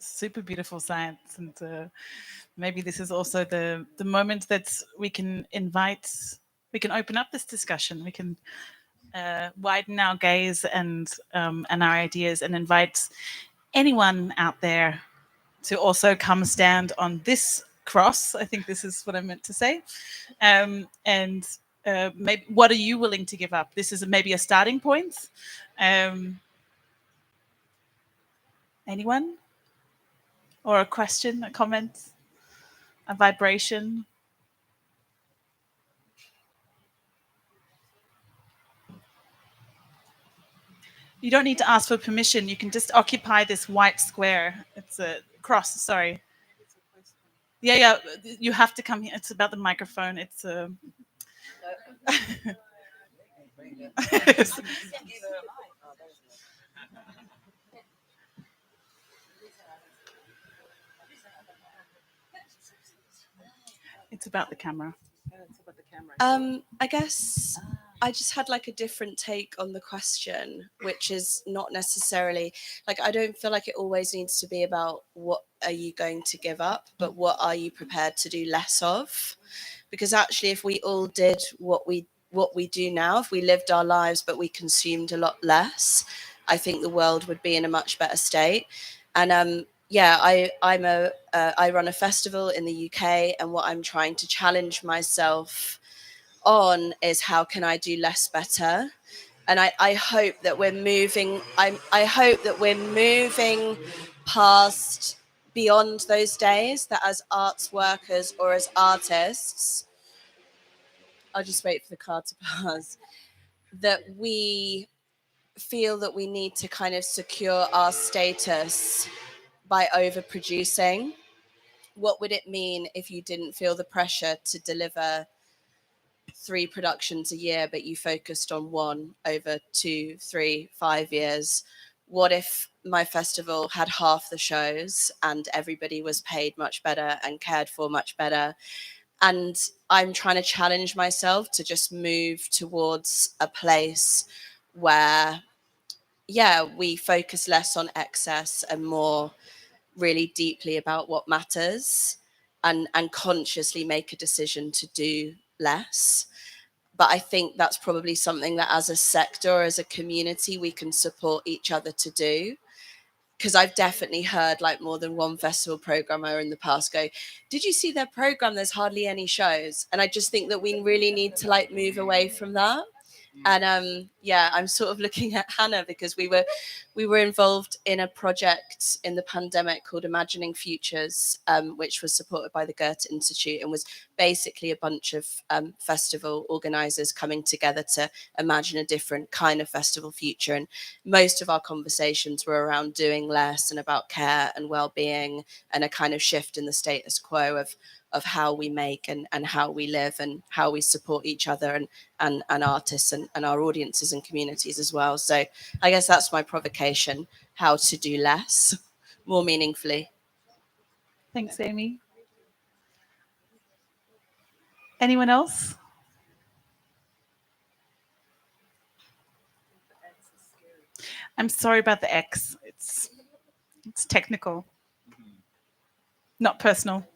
Super beautiful science, and maybe this is also the moment that we can open up this discussion. We can widen our gaze and our ideas, and invite anyone out there to also come stand on this cross. I think this is what I meant to say. And maybe what are you willing to give up? This is maybe a starting point. Anyone? Or a question, a comment, a vibration? You don't need to ask for permission. You can just occupy this white square. It's a cross, sorry. Yeah. You have to come here. It's about the microphone. It's it's about the camera. I guess I just had like a different take on the question, which is not necessarily like I don't feel like it always needs to be about what are you going to give up, but what are you prepared to do less of? Because actually, if we all did what we do now, if we lived our lives but we consumed a lot less, I think the world would be in a much better state. And yeah, I run a festival in the UK, and what I'm trying to challenge myself on is how can I do less better. And I hope that we're moving. I hope that we're moving past beyond those days. That as arts workers or as artists, I'll just wait for the car to pass. That we feel that we need to kind of secure our status by overproducing. What would it mean if you didn't feel the pressure to deliver 3 productions a year, but you focused on one over 2, 3, 5 years? What if my festival had half the shows and everybody was paid much better and cared for much better? And I'm trying to challenge myself to just move towards a place where, yeah, we focus less on excess and more really deeply about what matters, and consciously make a decision to do less. But I think that's probably something that as a sector, as a community, we can support each other to do. Because I've definitely heard like more than one festival programmer in the past go, did you see their program? There's hardly any shows. And I just think that we really need to like move away from that. And yeah, I'm sort of looking at Hannah because we were involved in a project in the pandemic called Imagining Futures, which was supported by the Goethe Institute and was basically a bunch of festival organizers coming together to imagine a different kind of festival future. And most of our conversations were around doing less and about care and well-being and a kind of shift in the status quo of how we make and how we live and how we support each other and artists and our audiences and communities as well. So I guess that's my provocation, how to do less more meaningfully. Thanks, Amy. Anyone else? I'm sorry about the X. It's technical, not personal.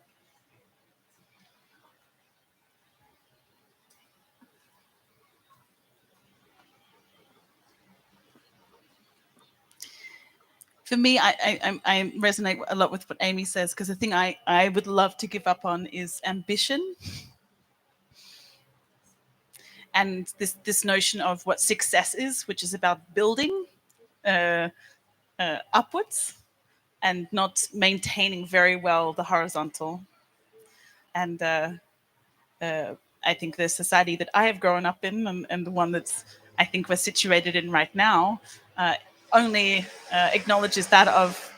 For me, I resonate a lot with what Amy says, because the thing I would love to give up on is ambition. And this notion of what success is, which is about building upwards and not maintaining very well the horizontal. And I think the society that I have grown up in and the one that's I think we're situated in right now only acknowledges that of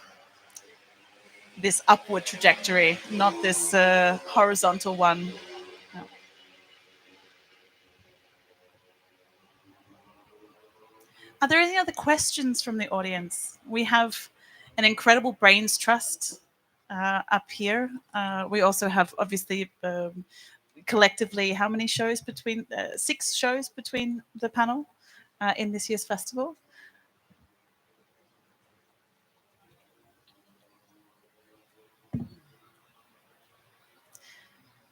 this upward trajectory, not this horizontal one. No. Are there any other questions from the audience? We have an incredible brains trust up here. We also have obviously collectively how many shows between 6 shows between the panel in this year's festival.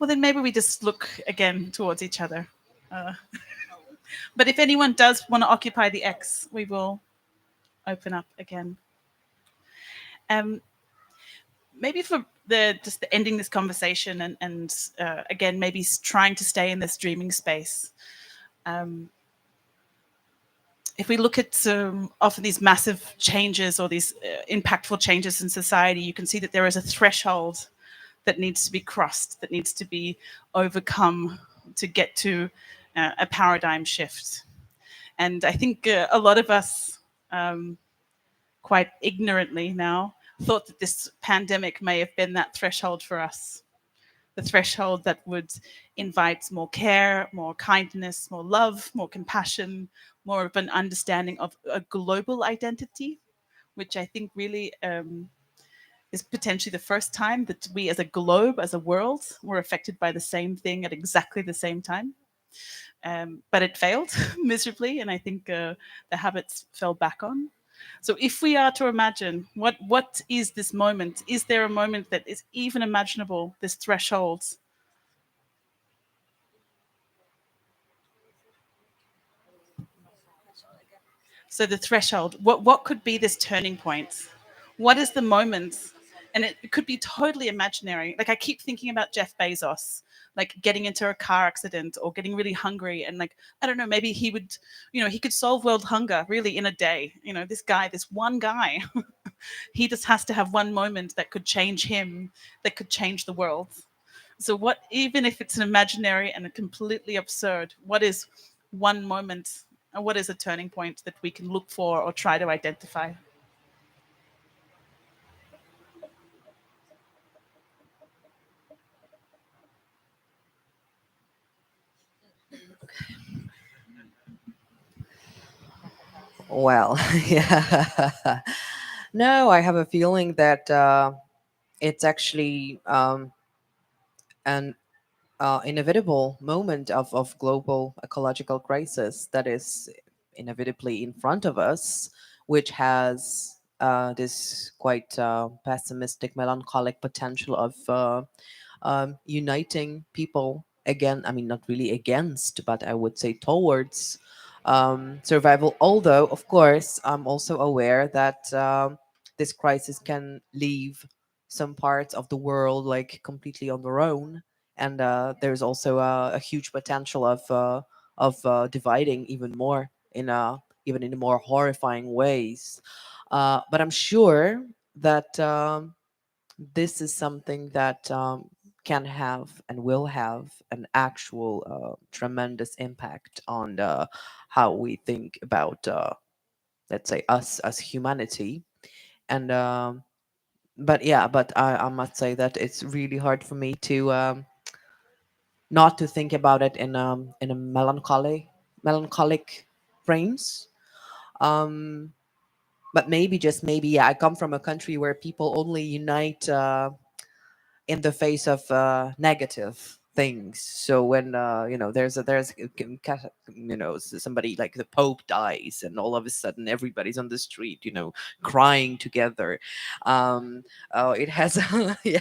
Well, then maybe we just look again towards each other. But if anyone does want to occupy the X, we will open up again. Maybe for just the ending this conversation and again maybe trying to stay in this dreaming space. If we look at often these massive changes or these impactful changes in society, you can see that there is a threshold that needs to be crossed, that needs to be overcome to get to a paradigm shift. And I think a lot of us, quite ignorantly now, thought that this pandemic may have been that threshold for us. The threshold that would invite more care, more kindness, more love, more compassion, more of an understanding of a global identity, which I think really is potentially the first time that we as a globe, as a world, were affected by the same thing at exactly the same time. But it failed miserably, and I think the habits fell back on. So if we are to imagine what is this moment, is there a moment that is even imaginable, this threshold? So the threshold, what could be this turning point? What is the moment? And it could be totally imaginary. Like I keep thinking about Jeff Bezos, like getting into a car accident or getting really hungry and like, I don't know, maybe he would, he could solve world hunger really in a day. This guy, this one guy, he just has to have one moment that could change him, that could change the world. So what, even if it's an imaginary and a completely absurd, what is one moment and what is a turning point that we can look for or try to identify? Well, yeah. No, I have a feeling that it's actually an inevitable moment of global ecological crisis that is inevitably in front of us, which has this quite pessimistic, melancholic potential of uniting people again. I mean, not really against, but I would say towards survival. Although, of course, I'm also aware that this crisis can leave some parts of the world like completely on their own, and there's also a huge potential of dividing even more in even in more horrifying ways. But I'm sure that this is something that can have and will have an actual tremendous impact on how we think about, let's say, us as humanity. And but yeah, but I must say that it's really hard for me to not to think about it in a melancholic frames. Um, but maybe, just maybe, yeah, I come from a country where people only unite in the face of negative things. So when somebody like the Pope dies, and all of a sudden everybody's on the street, crying together. It has, yeah.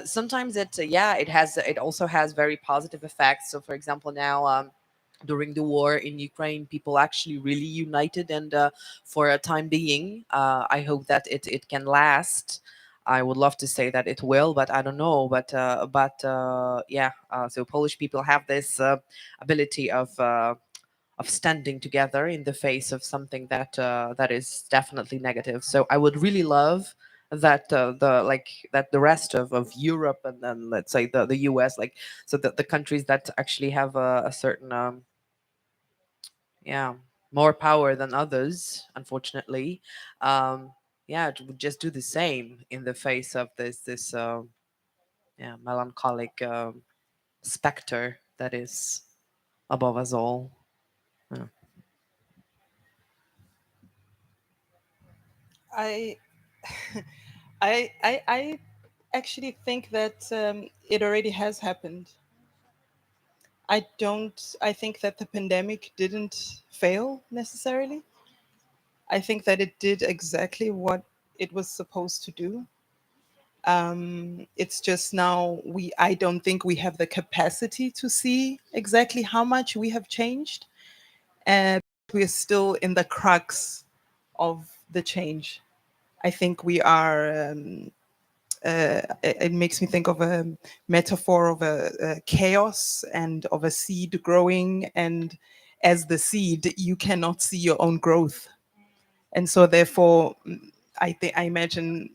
Sometimes it also has very positive effects. So for example, now. During the war in Ukraine, people actually really united, and for a time being, I hope that it can last. I would love to say that it will, but I don't know. But yeah. So Polish people have this ability of standing together in the face of something that is definitely negative. So I would really love that the rest of Europe, and then let's say the US, like, so the countries that actually have a certain yeah, more power than others, unfortunately, yeah, it would just do the same in the face of this yeah, melancholic specter that is above us all. Yeah. I, I actually think that it already has happened. I think that the pandemic didn't fail necessarily. I think that it did exactly what it was supposed to do. It's just now I don't think we have the capacity to see exactly how much we have changed. And we're still in the crux of the change. I think we are it makes me think of a metaphor of a chaos and of a seed growing, and as the seed you cannot see your own growth, and so therefore I imagine,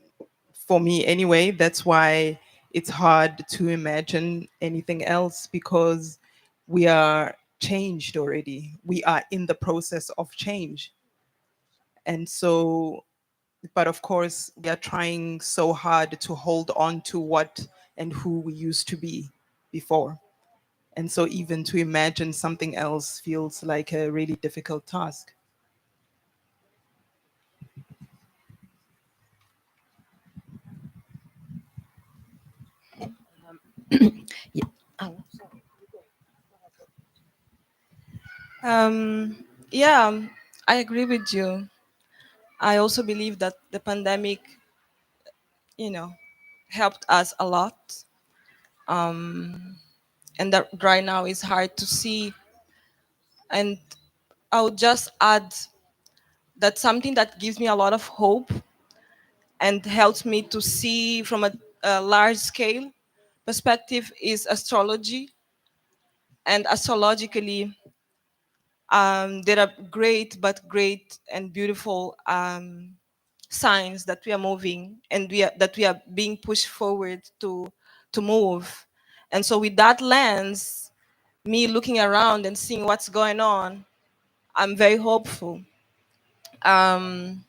for me anyway, that's why it's hard to imagine anything else, because we are changed already, we are in the process of change. And so, but of course we are trying so hard to hold on to what and who we used to be before, and so even to imagine something else feels like a really difficult task. Yeah. Oh, Yeah, I agree with you. I also believe that the pandemic, you know, helped us a lot. And that right now is hard to see. And I'll just add that something that gives me a lot of hope and helps me to see from a large scale perspective is astrology. And astrologically, there are great and beautiful signs that we are moving, and that we are being pushed forward to move. And so with that lens, me looking around and seeing what's going on, I'm very hopeful. um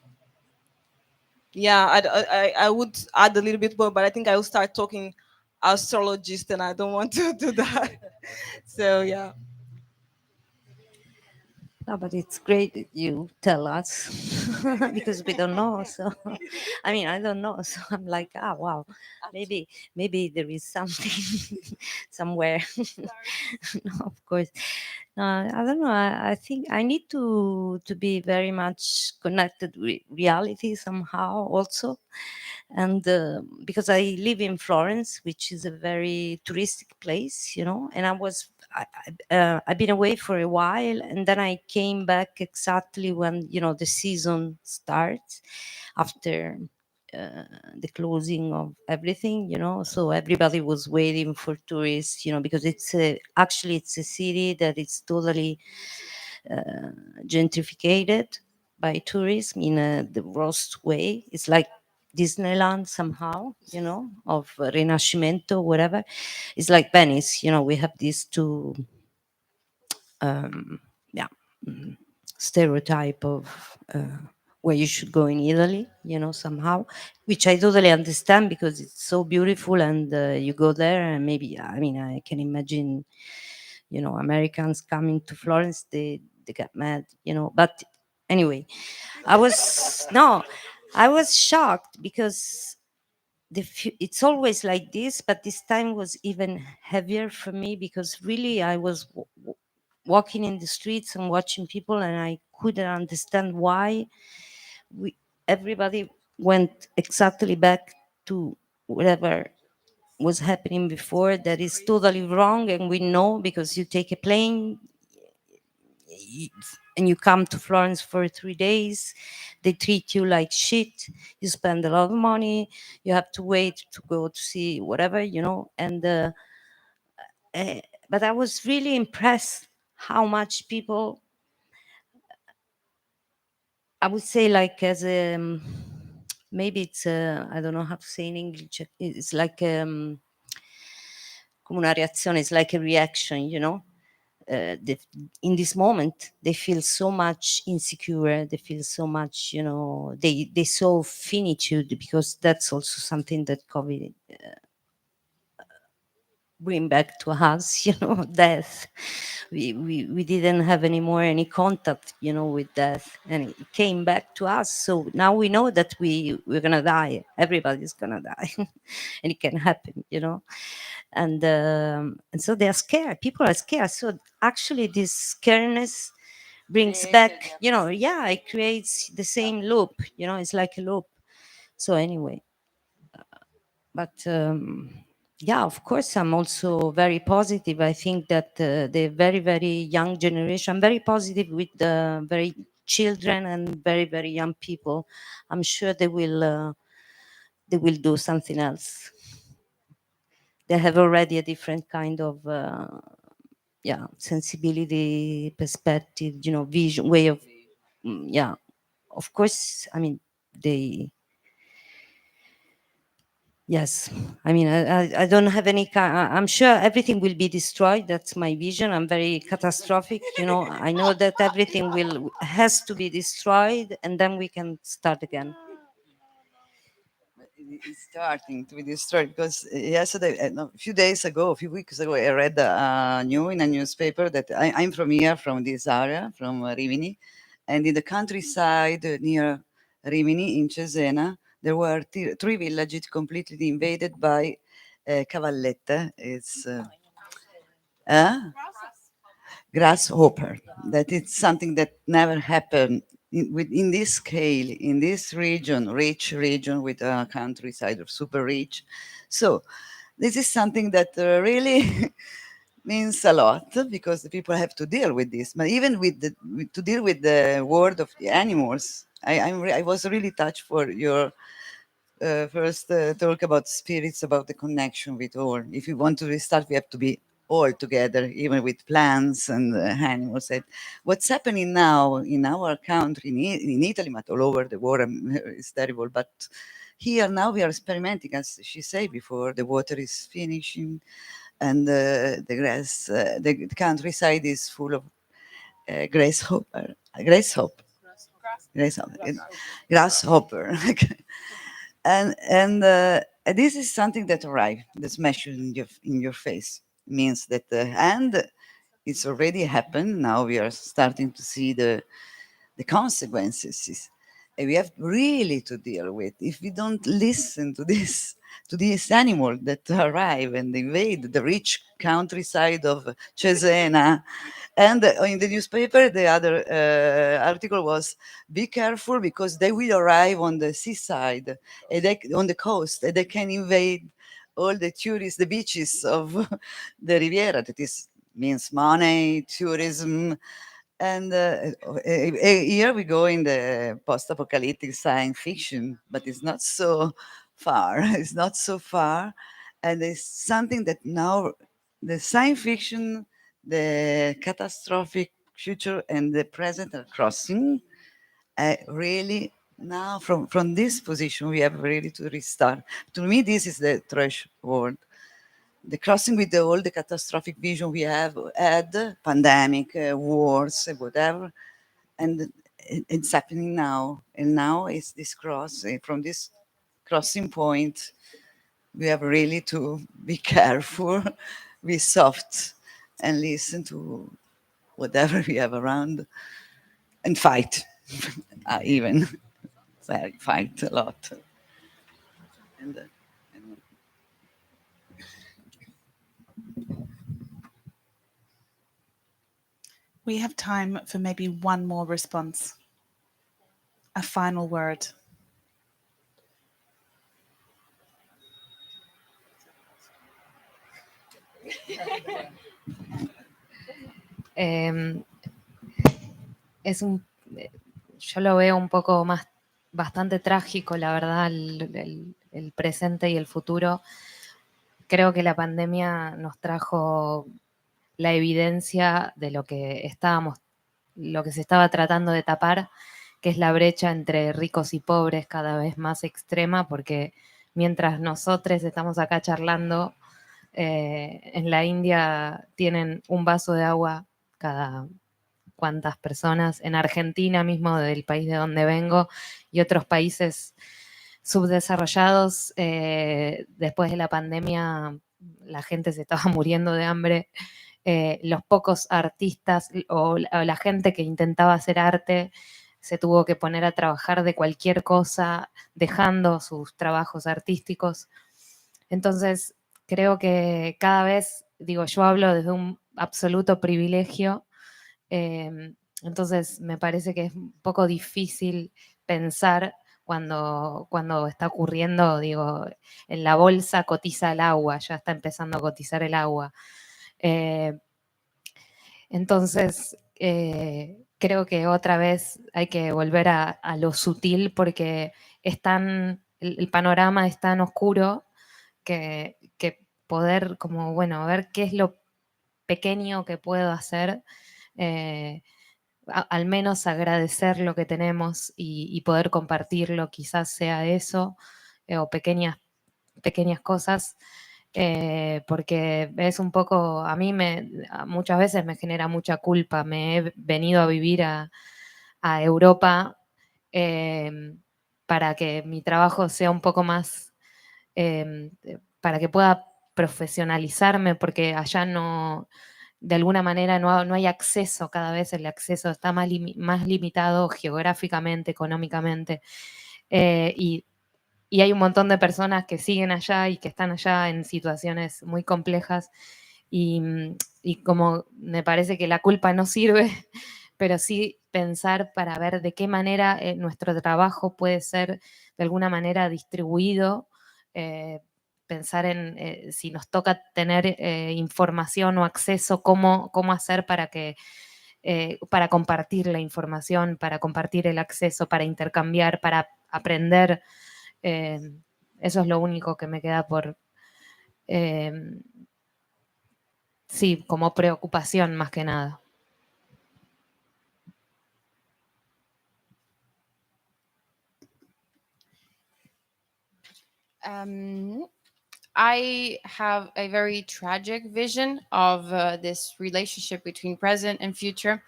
yeah, I would add a little bit more, but I think I will start talking astrologist, and I don't want to do that. So yeah. no, but it's great that you tell us because we don't know. So, I mean, I don't know. So I'm like, ah, wow, maybe there is something somewhere. No, of course. No, I don't know. I think I need to be very much connected with reality somehow also, and because I live in Florence, which is a very touristic place, and I've been away for a while, and then I came back exactly when the season starts, after the closing of everything, so everybody was waiting for tourists, because it's a city that is totally gentrificated by tourism in the worst way. It's like Disneyland somehow, of Rinascimento, whatever. It's like Venice, we have these two, um, yeah, mm, stereotype of where you should go in Italy, somehow, which I totally understand because it's so beautiful, and you go there and maybe, I mean, I can imagine, Americans coming to Florence, they get mad, but anyway, no, I was shocked because it's always like this, but this time was even heavier for me because really I was walking in the streets and watching people, and I couldn't understand why we everybody went exactly back to whatever was happening before. That is totally wrong, and we know, because you take a plane y- and you come to Florence for 3 days, they treat you like shit, you spend a lot of money, you have to wait to go to see whatever, and uh, but I was really impressed how much people, I would say, like, as a maybe it's I don't know how to say in English, it's like come una reazione, it's like a reaction, in this moment they feel so much insecure, they feel so much, they saw finitude, because that's also something that COVID bring back to us, death. We didn't have anymore any contact, with death, and it came back to us. So now we know that we're gonna die, everybody's gonna die. And it can happen, and so they are scared, people are scared. So actually this scaredness brings back, yeah, it creates the same loop, it's like a loop. So anyway, but yeah, of course, I'm also very positive. I think that the very, very young generation, I'm very positive with the very children and very, very young people. I'm sure they will they will do something else. They have already a different kind of sensibility, perspective, vision, way of of course. I mean, they. Yes, I mean, I don't have any. I'm sure everything will be destroyed. That's my vision. I'm very catastrophic. I know that everything has to be destroyed, and then we can start again. It's starting to be destroyed because yesterday, no, a few days ago, a few weeks ago, I read in a newspaper that I'm from here, from this area, from Rimini, and in the countryside near Rimini in Cesena, there were three villages completely invaded by cavallette. It's grasshopper. That it's something that never happened in this scale, in this region, rich region with a countryside of super rich. So this is something that really means a lot because the people have to deal with this. But even to deal with the world of the animals, I was really touched for your first talk about spirits, about the connection with all. If we want to restart, we have to be all together, even with plants and animals. And what's happening now in our country, in Italy, but all over the world, is terrible. But here now we are experimenting, as she said before, the water is finishing, and the grass, the countryside is full of grasshopper, grasshopper. And this is something that arrived, that's measured in your face. Means that and it's already happened. Now we are starting to see the consequences. And we have really to deal with. If we don't listen to this animal that arrive and invade the rich countryside of Cesena. And in the newspaper, the other article was, be careful because they will arrive on the seaside, and on the coast, and they can invade all the tourists, the beaches of the Riviera. That means money, tourism. And here we go in the post-apocalyptic science fiction, but it's not so far. It's not so far. And it's something that now the science fiction, the catastrophic future, and the present are crossing. Really, now from this position, we have really to restart. To me, this is the threshold. The crossing with all the catastrophic vision we have had, pandemic, wars, whatever, and it's happening now. And now it's this from this crossing point, we have really to be careful, be soft, and listen to whatever we have around, and fight, even fight a lot. And, We have time for maybe one more response. A final word. Es yo lo veo un poco más, bastante trágico, la verdad, el presente y el futuro. Creo que la pandemia nos trajo la evidencia de lo que se estaba tratando de tapar, que es la brecha entre ricos y pobres cada vez más extrema, porque mientras nosotros estamos acá charlando, en la India tienen un vaso de agua cada cuantas personas, en Argentina mismo, del país de donde vengo, y otros países subdesarrollados, después de la pandemia la gente se estaba muriendo de hambre. Los pocos artistas o la gente que intentaba hacer arte se tuvo que poner a trabajar de cualquier cosa, dejando sus trabajos artísticos. Entonces, creo que cada vez, yo hablo desde un absoluto privilegio, entonces me parece que es un poco difícil pensar cuando está ocurriendo, en la bolsa cotiza el agua, ya está empezando a cotizar el agua. Entonces, creo que otra vez hay que volver a lo sutil porque es tan el panorama es tan oscuro que poder como, bueno, ver qué es lo pequeño que puedo hacer, al menos agradecer lo que tenemos y poder compartirlo, quizás sea eso, o pequeñas cosas, porque es un poco, a mí muchas veces me genera mucha culpa. Me he venido a vivir a Europa para que mi trabajo sea un poco más, para que pueda profesionalizarme, porque allá no, de alguna manera no hay acceso, cada vez el acceso está más limitado geográficamente, económicamente, y hay un montón de personas que siguen allá y que están allá en situaciones muy complejas, y como me parece que la culpa no sirve, pero sí pensar para ver de qué manera nuestro trabajo puede ser de alguna manera distribuido, pensar en si nos toca tener información o acceso, cómo hacer para que para compartir la información, para compartir el acceso, para intercambiar, para aprender. Eh, Eso es lo único que me queda por, eh, sí, como preocupación más que nada. I have a very tragic vision of this relationship between present and future.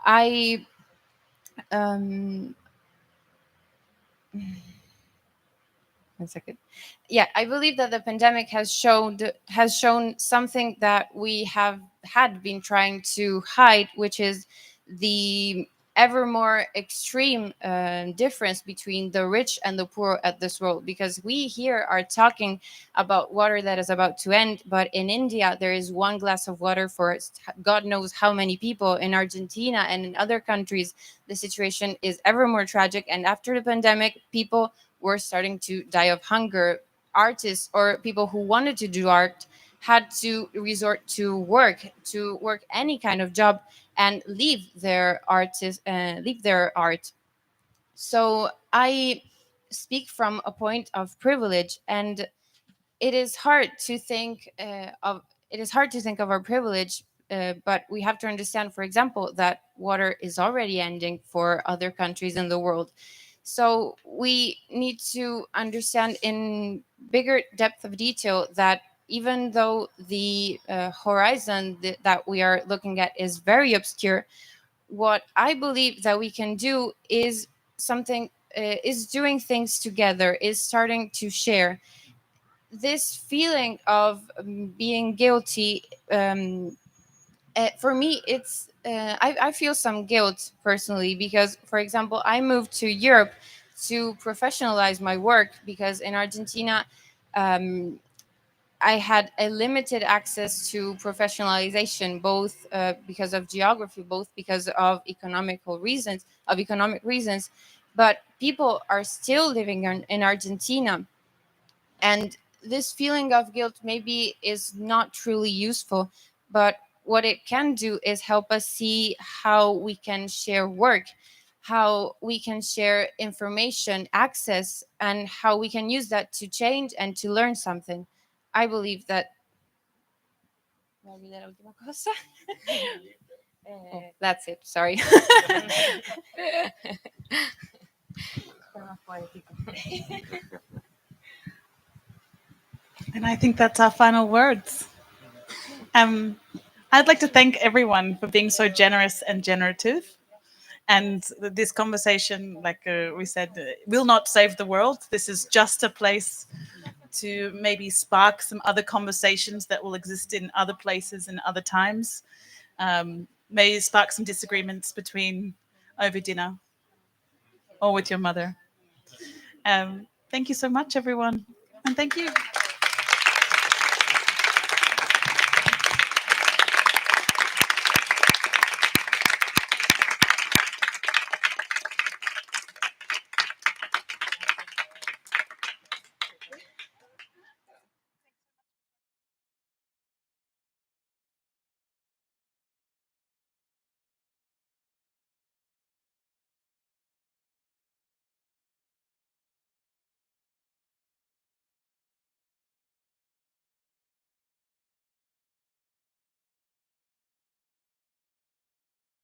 I one second. Yeah, I believe that the pandemic has shown something that we had been trying to hide, which is the ever more extreme difference between the rich and the poor at this world. Because we here are talking about water that is about to end, but in India there is one glass of water for God knows how many people. In Argentina and in other countries, the situation is ever more tragic. And after the pandemic, people were starting to die of hunger. Artists or people who wanted to do art had to resort to work any kind of job and leave their art. So I speak from a point of privilege, and it is hard to think of our privilege, but we have to understand, for example, that water is already ending for other countries in the world. So we need to understand in bigger depth of detail that even though the horizon that we are looking at is very obscure, what I believe that we can do is something, is doing things together, is starting to share. This feeling of being guilty, for me, it's I feel some guilt personally because, for example, I moved to Europe to professionalize my work because in Argentina, I had a limited access to professionalization, both because of geography, both because of economic reasons. But people are still living in Argentina, and this feeling of guilt maybe is not truly useful, but what it can do is help us see how we can share work, how we can share information, access, and how we can use that to change and to learn something. I believe that. That's it. Sorry. And I think that's our final words. I'd like to thank everyone for being so generous and generative. And this conversation, like we said, will not save the world. This is just a place to maybe spark some other conversations that will exist in other places and other times. May spark some disagreements over dinner or with your mother. Thank you so much, everyone. And thank you.